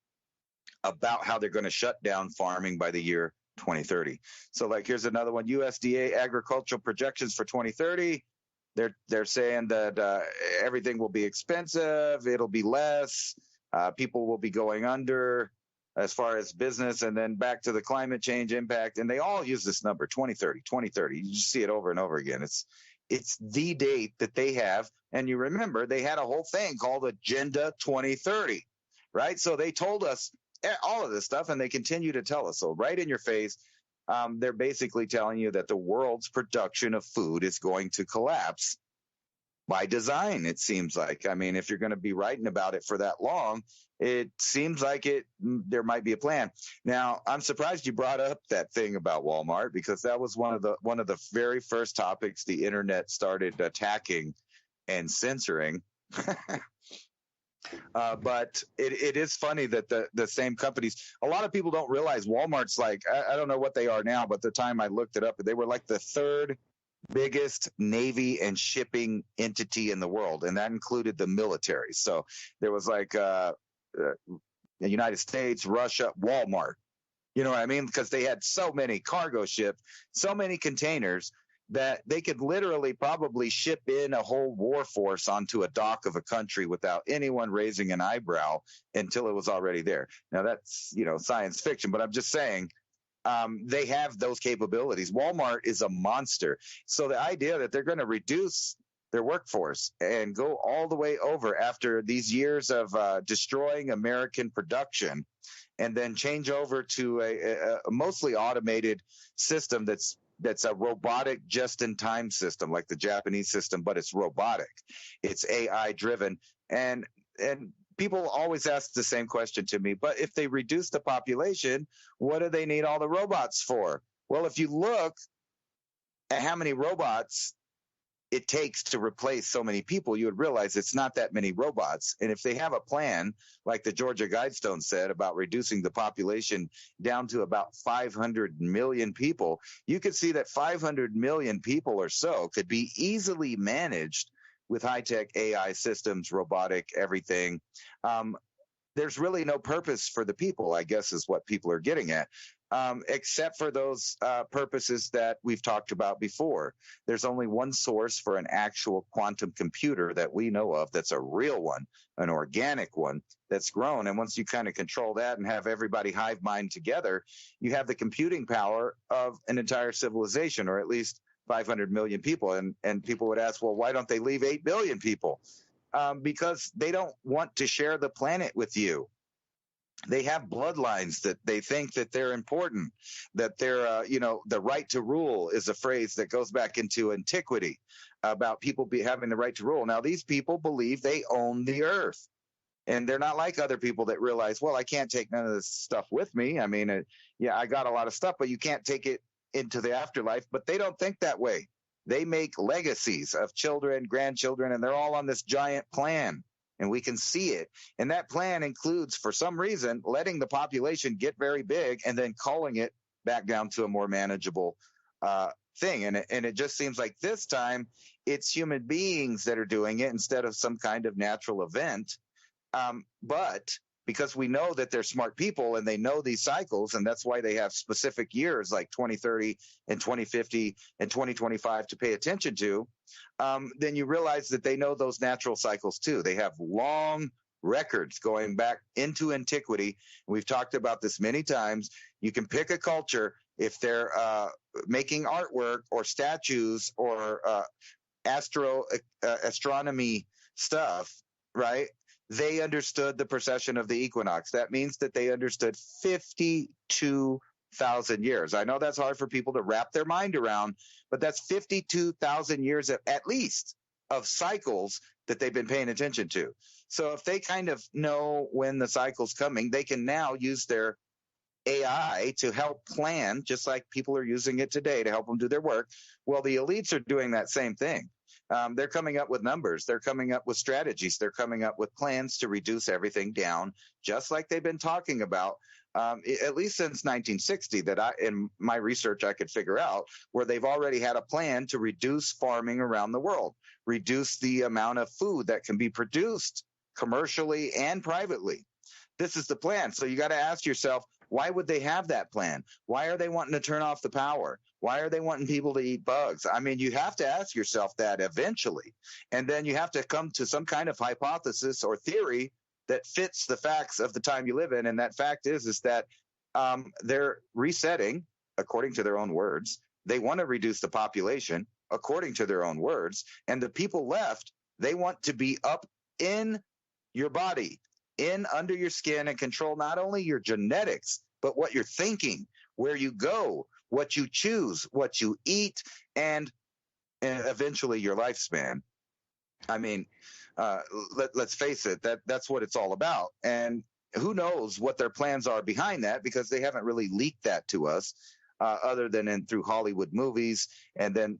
about how they're going to shut down farming by the year 2030. So, like, here's another one: USDA agricultural projections for 2030. They're saying that everything will be expensive, it'll be less, people will be going under as far as business, and then back to the climate change impact. And they all use this number, 2030, 2030. You just see it over and over again. It's the date that they have. And you remember they had a whole thing called Agenda 2030, right? So they told us all of this stuff, and they continue to tell us. So right in your face, they're basically telling you that the world's production of food is going to collapse by design, it seems like. I mean, if you're going to be writing about it for that long, it seems like there might be a plan. Now, I'm surprised you brought up that thing about Walmart, because that was one of the very first topics the internet started attacking and censoring. But it is funny that the same companies, a lot of people don't realize Walmart's like, I don't know what they are now, but the time I looked it up, they were like the third biggest Navy and shipping entity in the world. And that included the military. So there was like the United States, Russia, Walmart, you know what I mean? Because they had so many cargo ships, so many containers, that they could literally probably ship in a whole war force onto a dock of a country without anyone raising an eyebrow until it was already there. Now that's, science fiction, but I'm just saying they have those capabilities. Walmart is a monster. So the idea that they're going to reduce their workforce and go all the way over after these years of destroying American production, and then change over to a mostly automated system that's a robotic just-in-time system like the Japanese system, but it's robotic. It's AI driven. And people always ask the same question to me, but if they reduce the population, what do they need all the robots for? Well, if you look at how many robots it takes to replace so many people, you would realize it's not that many robots. And if they have a plan, like the Georgia Guidestone said, about reducing the population down to about 500 million people, you could see that 500 million people or so could be easily managed with high-tech AI systems, robotic, everything. There's really no purpose for the people, I guess, is what people are getting at. Except for those purposes that we've talked about before. There's only one source for an actual quantum computer that we know of that's a real one, an organic one that's grown. And once you kind of control that and have everybody hive mind together, you have the computing power of an entire civilization, or at least 500 million people. And people would ask, well, why don't they leave 8 billion people? Because they don't want to share the planet with you. They have bloodlines that they think that they're important, that they're, the right to rule is a phrase that goes back into antiquity about people having the right to rule. Now, these people believe they own the earth, and they're not like other people that realize, well, I can't take none of this stuff with me. I mean, I got a lot of stuff, but you can't take it into the afterlife. But they don't think that way. They make legacies of children, grandchildren, and they're all on this giant plan. And we can see it. And that plan includes, for some reason, letting the population get very big and then culling it back down to a more manageable thing. And it just seems like this time it's human beings that are doing it instead of some kind of natural event. But because we know that they're smart people and they know these cycles, and that's why they have specific years like 2030 and 2050 and 2025 to pay attention to, then you realize that they know those natural cycles too. They have long records going back into antiquity. We've talked about this many times. You can pick a culture if they're making artwork or statues or astronomy stuff, right? They understood the precession of the equinox. That means that they understood 52,000 years. I know that's hard for people to wrap their mind around, but that's 52,000 years at least of cycles that they've been paying attention to. So if they kind of know when the cycle's coming, they can now use their AI to help plan, just like people are using it today to help them do their work. Well, the elites are doing that same thing. They're coming up with numbers. They're coming up with strategies. They're coming up with plans to reduce everything down, just like they've been talking about, at least since 1960, that in my research, I could figure out, where they've already had a plan to reduce farming around the world, reduce the amount of food that can be produced commercially and privately. This is the plan. So you got to ask yourself, why would they have that plan? Why are they wanting to turn off the power? Why are they wanting people to eat bugs? I mean, you have to ask yourself that eventually. And then you have to come to some kind of hypothesis or theory that fits the facts of the time you live in. And that fact is that they're resetting, according to their own words. They want to reduce the population, according to their own words. And the people left, they want to be up in your body, in under your skin, and control not only your genetics, but what you're thinking, where you go, what you choose, what you eat, and eventually your lifespan. I mean, let's face it, that's what it's all about. And who knows what their plans are behind that, because they haven't really leaked that to us other than through Hollywood movies. And then,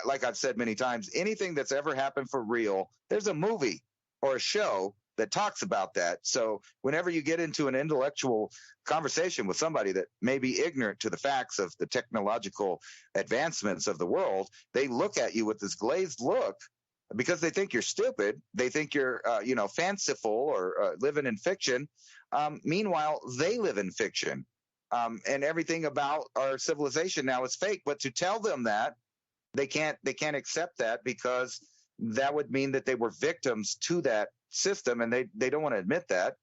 like I've said many times, anything that's ever happened for real, there's a movie or a show that talks about that. So whenever you get into an intellectual conversation with somebody that may be ignorant to the facts of the technological advancements of the world, they look at you with this glazed look because they think you're stupid. They think you're, fanciful or living in fiction. Meanwhile, they live in fiction. And everything about our civilization now is fake. But to tell them that, they can't accept that, because that would mean that they were victims to that system, and they don't want to admit that.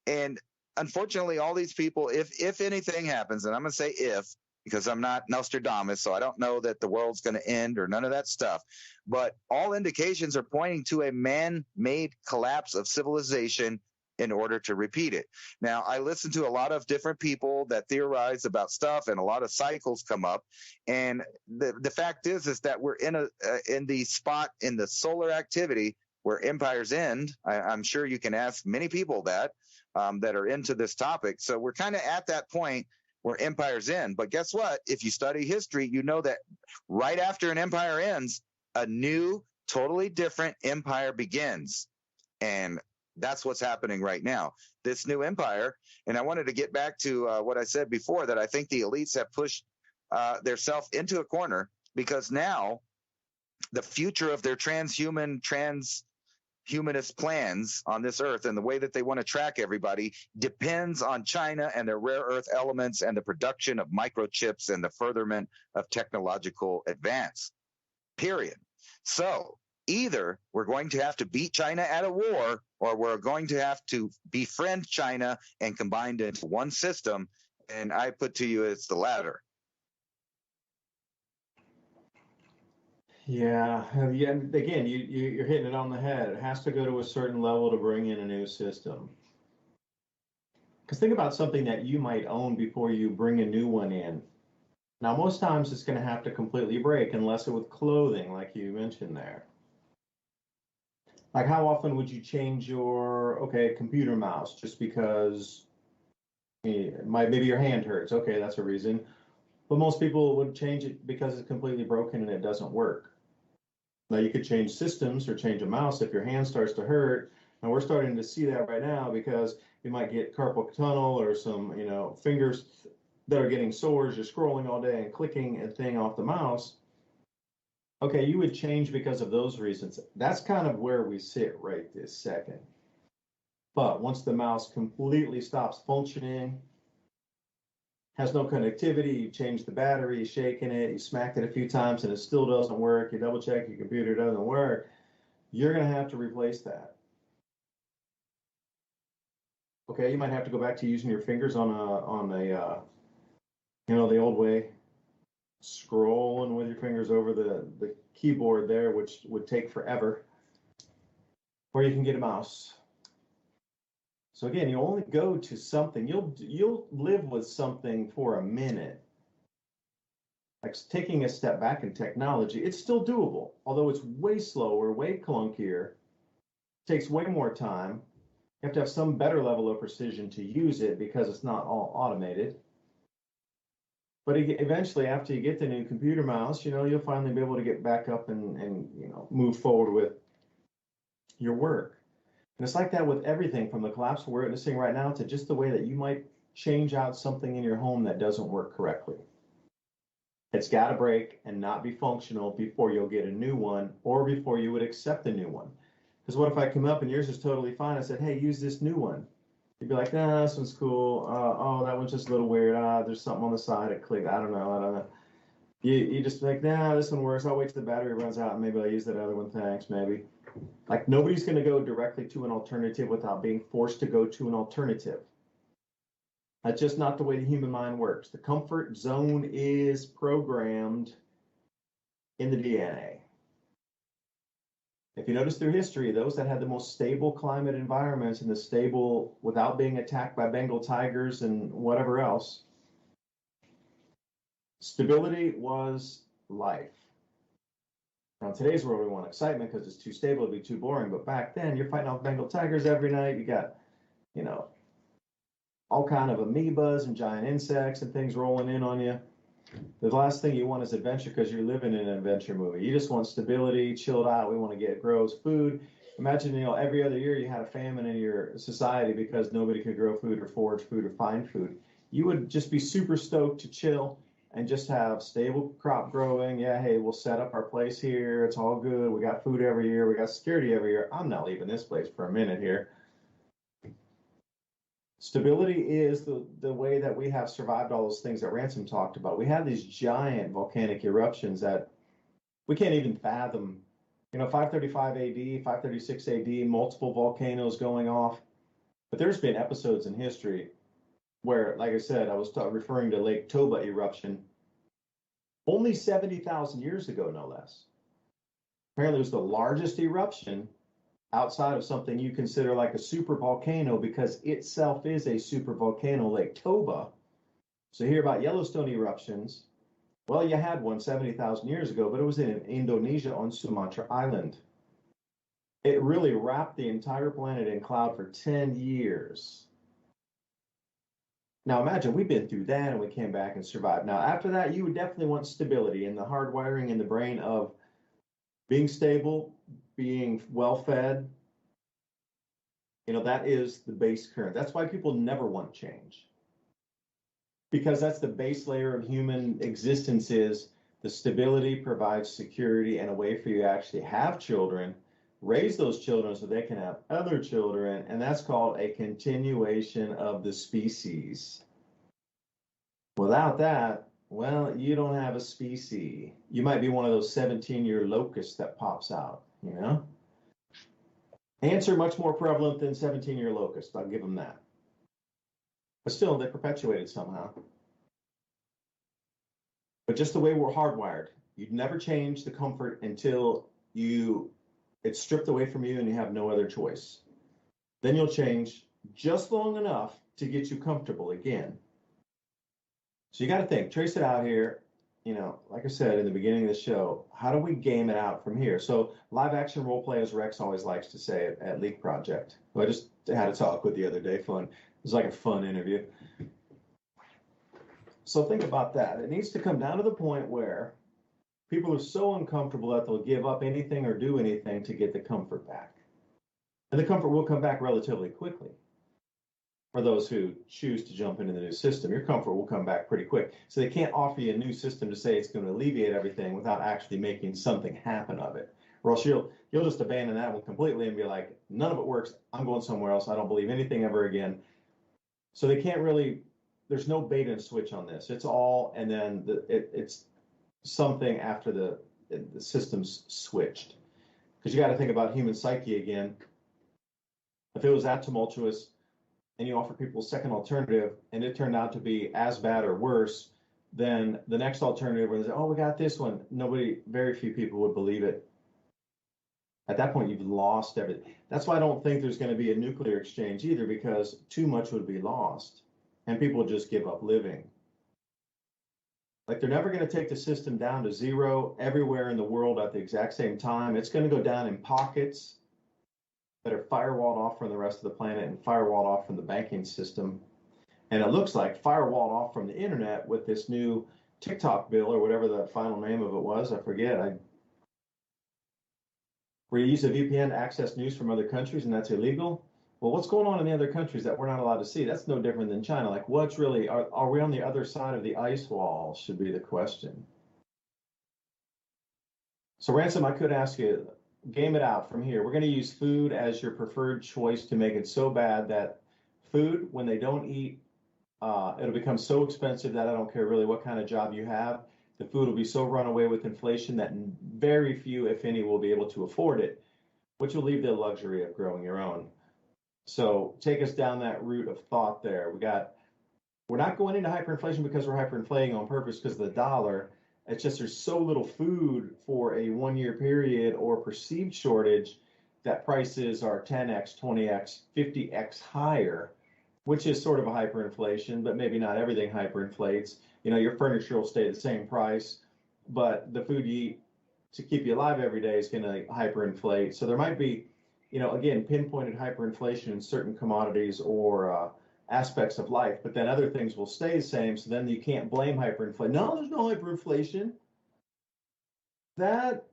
And unfortunately, all these people, if anything happens, and I'm going to say if, because I'm not Nostradamus, so I don't know that the world's going to end or none of that stuff. But all indications are pointing to a man-made collapse of civilization in order to repeat it. Now, I listen to a lot of different people that theorize about stuff, and a lot of cycles come up. And the fact is that we're in the spot in the solar activity where empires end. I'm sure you can ask many people that are into this topic. So we're kind of at that point where empires end. But guess what? If you study history, you know that right after an empire ends, a new, totally different empire begins. And that's what's happening right now. This new empire, and I wanted to get back to what I said before, that I think the elites have pushed themselves into a corner, because now the future of their transhumanist plans on this earth and the way that they want to track everybody depends on China and their rare earth elements and the production of microchips and the furtherment of technological advance, period. So either we're going to have to beat China at a war, or we're going to have to befriend China and combine it into one system. And I put to you, it's the latter. Yeah, again, you're hitting it on the head. It has to go to a certain level to bring in a new system. Because think about something that you might own before you bring a new one in. Now, most times it's going to have to completely break, unless it with clothing, like you mentioned there. Like, how often would you change your, computer mouse just because maybe your hand hurts? Okay, that's a reason. But most people would change it because it's completely broken and it doesn't work. Now, you could change systems or change a mouse if your hand starts to hurt. And we're starting to see that right now, because you might get carpal tunnel or some, fingers that are getting sores. You're scrolling all day and clicking a thing off the mouse. Okay, you would change because of those reasons. That's kind of where we sit right this second. But once the mouse completely stops functioning, has no connectivity, you change the battery, you shaking it, you smacked it a few times and it still doesn't work, you double check your computer, doesn't work, you're going to have to replace that. Okay, you might have to go back to using your fingers on a the old way, scrolling with your fingers over the keyboard there, which would take forever. Or you can get a mouse. So again, you only go to something, you'll live with something for a minute. Like taking a step back in technology, it's still doable, although it's way slower, way clunkier, takes way more time. You have to have some better level of precision to use it because it's not all automated. But eventually, after you get the new computer mouse, you'll finally be able to get back up and move forward with your work. And it's like that with everything, from the collapse we're witnessing right now to just the way that you might change out something in your home that doesn't work correctly. It's got to break and not be functional before you'll get a new one, or before you would accept a new one. Because what if I come up and yours is totally fine? I said, hey, use this new one. You'd be like, nah, this one's cool. Oh, that one's just a little weird. There's something on the side. It clicked. I don't know. You just like, nah, this one works. I'll wait till the battery runs out and maybe I'll use that other one. Thanks, maybe. Like, nobody's going to go directly to an alternative without being forced to go to an alternative. That's just not the way the human mind works. The comfort zone is programmed in the DNA. If you notice through history, those that had the most stable climate environments and the stable, without being attacked by Bengal tigers and whatever else, stability was life. Now, in today's world, we want excitement because it's too stable, it'd be too boring. But back then, you're fighting off Bengal tigers every night. You got, all kind of amoebas and giant insects and things rolling in on you. The last thing you want is adventure, because you're living in an adventure movie. You just want stability, chilled out. We want to grow food. Imagine, every other year you had a famine in your society because nobody could grow food or forage food or find food. You would just be super stoked to chill and just have stable crop growing. Yeah, hey, we'll set up our place here. It's all good. We got food every year. We got security every year. I'm not leaving this place for a minute here. Stability is the way that we have survived all those things that Ransom talked about. We have these giant volcanic eruptions that we can't even fathom. 535 AD, 536 AD, multiple volcanoes going off. But there's been episodes in history where, like I said, I was referring to Lake Toba eruption. Only 70,000 years ago, no less. Apparently, it was the largest eruption outside of something you consider like a super volcano, because itself is a super volcano, Lake Toba. So you hear about Yellowstone eruptions. Well, you had one 70,000 years ago, but it was in Indonesia on Sumatra Island. It really wrapped the entire planet in cloud for 10 years. Now imagine we've been through that and we came back and survived. Now after that, you would definitely want stability and the hardwiring in the brain of being stable, being well fed. You know, that is the base current. That's why people never want change. Because that's the base layer of human existence, is the stability provides security and a way for you to actually have children, raise those children so they can have other children, and that's called a continuation of the species. Without that, well, you don't have a species. You might be one of those 17-year locusts that pops out, you know? Ants are much more prevalent than 17-year locusts, I'll give them that. But still, they're perpetuated somehow. But just the way we're hardwired, you'd never change the comfort until it's stripped away from you and you have no other choice. Then you'll change just long enough to get you comfortable again. So you got to think, trace it out here. You know, like I said in the beginning of the show, how do we game it out from here? So live action role play, as Rex always likes to say at Leak Project, who I just had a talk with the other day. Fun. It was like a fun interview. So think about that. It needs to come down to the point where people are so uncomfortable that they'll give up anything or do anything to get the comfort back. And the comfort will come back relatively quickly. For those who choose to jump into the new system, your comfort will come back pretty quick. So they can't offer you a new system to say it's going to alleviate everything without actually making something happen of it. Or else you'll just abandon that one completely and be like, none of it works. I'm going somewhere else. I don't believe anything ever again. So they can't really, there's no bait and switch on this. It's all, and then it's something after the system's switched. Because you got to think about human psyche again. If it was that tumultuous, and you offer people a second alternative, and it turned out to be as bad or worse, then the next alternative was, oh, we got this one. Very few people would believe it. At that point, you've lost everything. That's why I don't think there's going to be a nuclear exchange either, because too much would be lost, and people would just give up living. Like, they're never going to take the system down to zero everywhere in the world at the exact same time. It's going to go down in pockets that are firewalled off from the rest of the planet and firewalled off from the banking system. And it looks like firewalled off from the internet with this new TikTok bill, or whatever the final name of it was. I forget. Where you use a VPN to access news from other countries, and that's illegal. Well, what's going on in the other countries that we're not allowed to see? That's no different than China. Like, what's really, are we on the other side of the ice wall, should be the question. So Ransom, I could ask you, game it out from here. We're going to use food as your preferred choice to make it so bad that food, when they don't eat, it'll become so expensive that I don't care really what kind of job you have. The food will be so run away with inflation that very few, if any, will be able to afford it, which will leave the luxury of growing your own. So take us down that route of thought there. We're not going into hyperinflation because we're hyperinflating on purpose because of the dollar. It's just there's so little food for a 1 year period or perceived shortage that prices are 10x, 20x, 50x higher, which is sort of a hyperinflation, but maybe not everything hyperinflates. You know, your furniture will stay the same price, but the food you eat to keep you alive every day is going to hyperinflate. So there might be, you know, again, pinpointed hyperinflation in certain commodities or aspects of life, but then other things will stay the same. So then you can't blame hyperinflation. No, there's no hyperinflation. That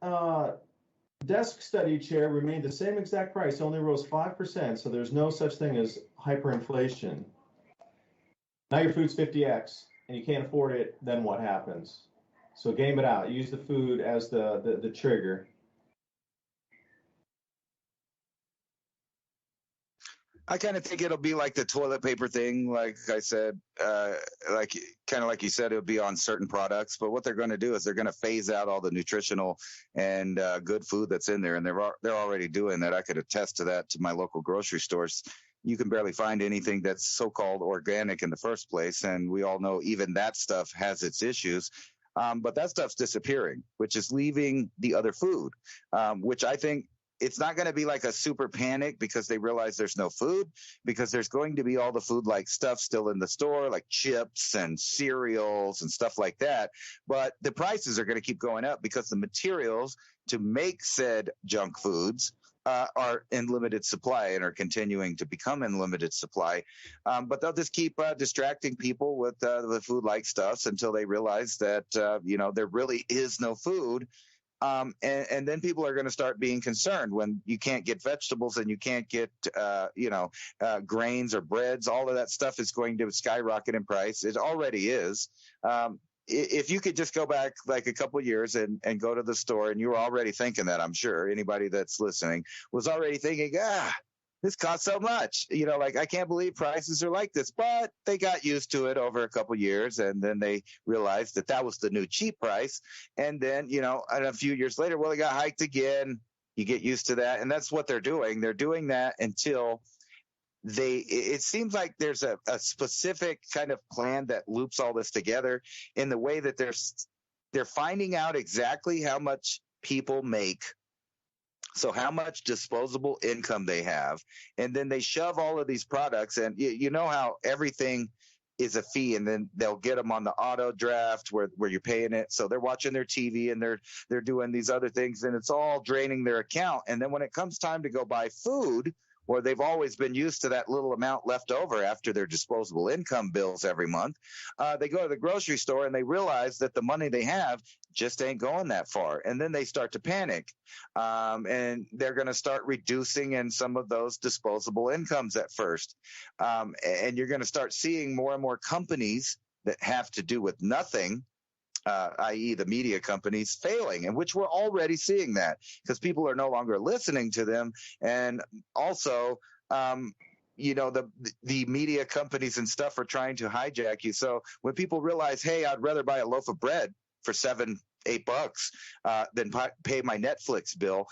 desk study chair remained the same exact price, only rose 5%. So there's no such thing as hyperinflation. Now your food's 50x and you can't afford it. Then what happens? So game it out. Use the food as the trigger. I kind of think it'll be like the toilet paper thing. Like I said, like you said, it'll be on certain products. But what they're going to do is they're going to phase out all the nutritional and good food that's in there, and they're already doing that. I could attest to that to my local grocery stores. You can barely find anything that's so-called organic in the first place, and we all know even that stuff has its issues. But that stuff's disappearing, which is leaving the other food, which I think it's not going to be like a super panic because they realize there's no food, because there's going to be all the food like stuff still in the store, like chips and cereals and stuff like that. But the prices are going to keep going up because the materials to make said junk foods are in limited supply and are continuing to become in limited supply. But they'll just keep distracting people with the food like stuffs until they realize that, there really is no food. And then people are going to start being concerned when you can't get vegetables and you can't get, grains or breads. All of that stuff is going to skyrocket in price. It already is. If you could just go back like a couple of years and go to the store, and you were already thinking that, I'm sure anybody that's listening was already thinking, this costs so much, I can't believe prices are like this, but they got used to it over a couple of years. And then they realized that was the new cheap price. And then, and a few years later, well, it got hiked again. You get used to that. And that's what they're doing. They're doing that until it seems like there's a specific kind of plan that loops all this together in the way that they're finding out exactly how much people make. So how much disposable income they have, and then they shove all of these products, and you know how everything is a fee, and then they'll get them on the auto draft where you're paying it. So they're watching their TV and they're doing these other things, and it's all draining their account. And then when it comes time to go buy food, where they've always been used to that little amount left over after their disposable income bills every month, they go to the grocery store and they realize that the money they have just ain't going that far. And then they start to panic. And they're going to start reducing in some of those disposable incomes at first. And you're going to start seeing more and more companies that have to do with nothing, i.e. the media companies, failing, and which we're already seeing that because people are no longer listening to them. And also, the media companies and stuff are trying to hijack you. So when people realize, hey, I'd rather buy a loaf of bread for $7-8 than pay my Netflix bill,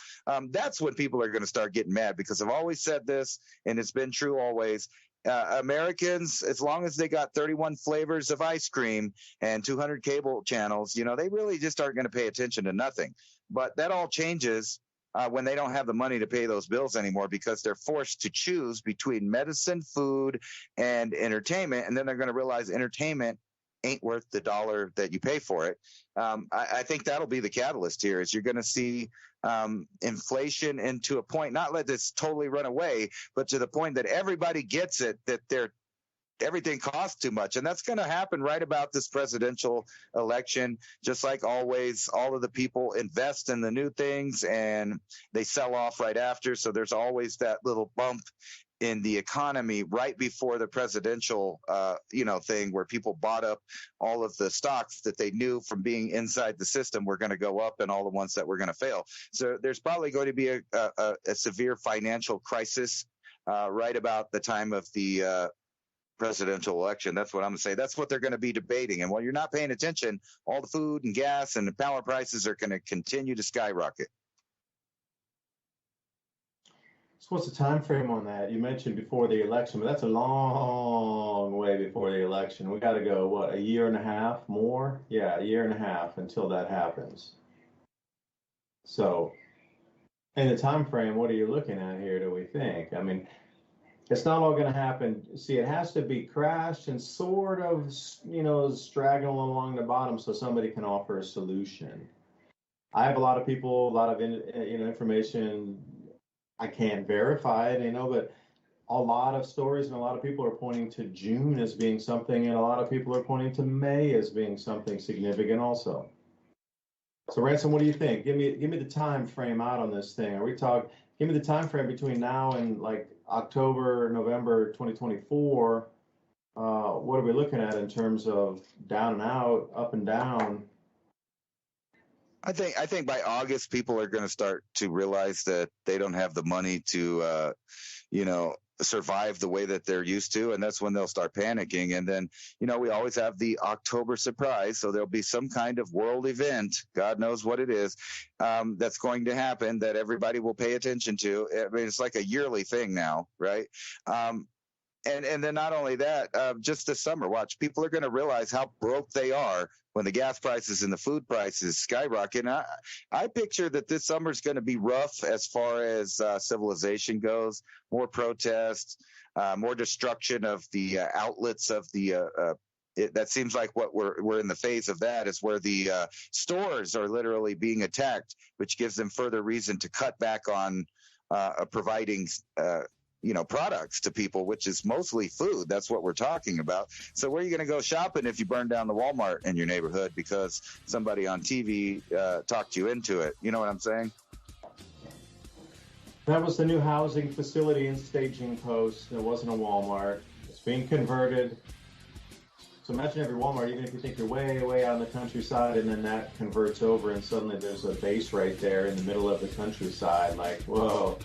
that's when people are going to start getting mad, because I've always said this, and it's been true always. Americans, as long as they got 31 flavors of ice cream and 200 cable channels, they really just aren't going to pay attention to nothing. But that all changes when they don't have the money to pay those bills anymore, because they're forced to choose between medicine, food, and entertainment. And then they're going to realize entertainment ain't worth the dollar that you pay for it. I think that'll be the catalyst here, is you're going to see inflation into a point, not let this totally run away, but to the point that everybody gets it, that everything costs too much. And that's going to happen right about this presidential election. Just like always, all of the people invest in the new things and they sell off right after. So there's always that little bump in the economy right before the presidential, thing, where people bought up all of the stocks that they knew from being inside the system were going to go up, and all the ones that were going to fail. So there's probably going to be a severe financial crisis right about the time of the presidential election. That's what I'm going to say. That's what they're going to be debating. And while you're not paying attention, all the food and gas and the power prices are going to continue to skyrocket. So what's the time frame on that? You mentioned before the election, but that's a long way before the election. We got to go, a year and a half more? Yeah, a year and a half until that happens. So, in the time frame, what are you looking at here, do we think? I mean, it's not all going to happen. See, it has to be crashed and sort of, straggling along the bottom so somebody can offer a solution. I have a lot of people, a lot of information. I can't verify it, but a lot of stories and a lot of people are pointing to June as being something, and a lot of people are pointing to May as being something significant also. So, Ransom, what do you think? Give me the time frame out on this thing. Give me the time frame between now and like October, November 2024. What are we looking at in terms of down and out, up and down? I think by August, people are going to start to realize that they don't have the money to, survive the way that they're used to. And that's when they'll start panicking. And then, we always have the October surprise. So there'll be some kind of world event, God knows what it is, that's going to happen that everybody will pay attention to. I mean, it's like a yearly thing now, right? And then not only that, just this summer, watch, people are going to realize how broke they are when the gas prices and the food prices skyrocket. And I picture that this summer is going to be rough as far as civilization goes. More protests, more destruction of the outlets of the. That seems like what we're in the phase of. That is where the stores are literally being attacked, which gives them further reason to cut back on providing products to people, which is mostly food. That's what we're talking about. So where are you going to go shopping if you burn down the Walmart in your neighborhood because somebody on TV talked you into it? You know what I'm saying? That was the new housing facility and staging post. It wasn't a Walmart. It's being converted. So imagine every Walmart, even if you think you're way, way out in the countryside, and then that converts over and suddenly there's a base right there in the middle of the countryside. Like, whoa,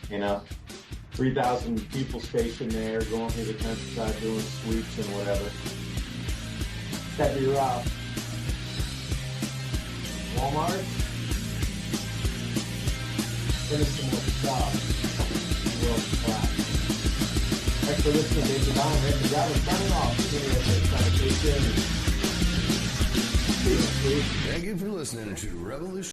3,000 people stationed there, going through the countryside, doing sweeps and whatever. That'd be rough. Walmart? Finish some more stuff. World class. Thanks for listening to DuByne. Ransom, Godwin, signing off. Thank you for listening to Revolution.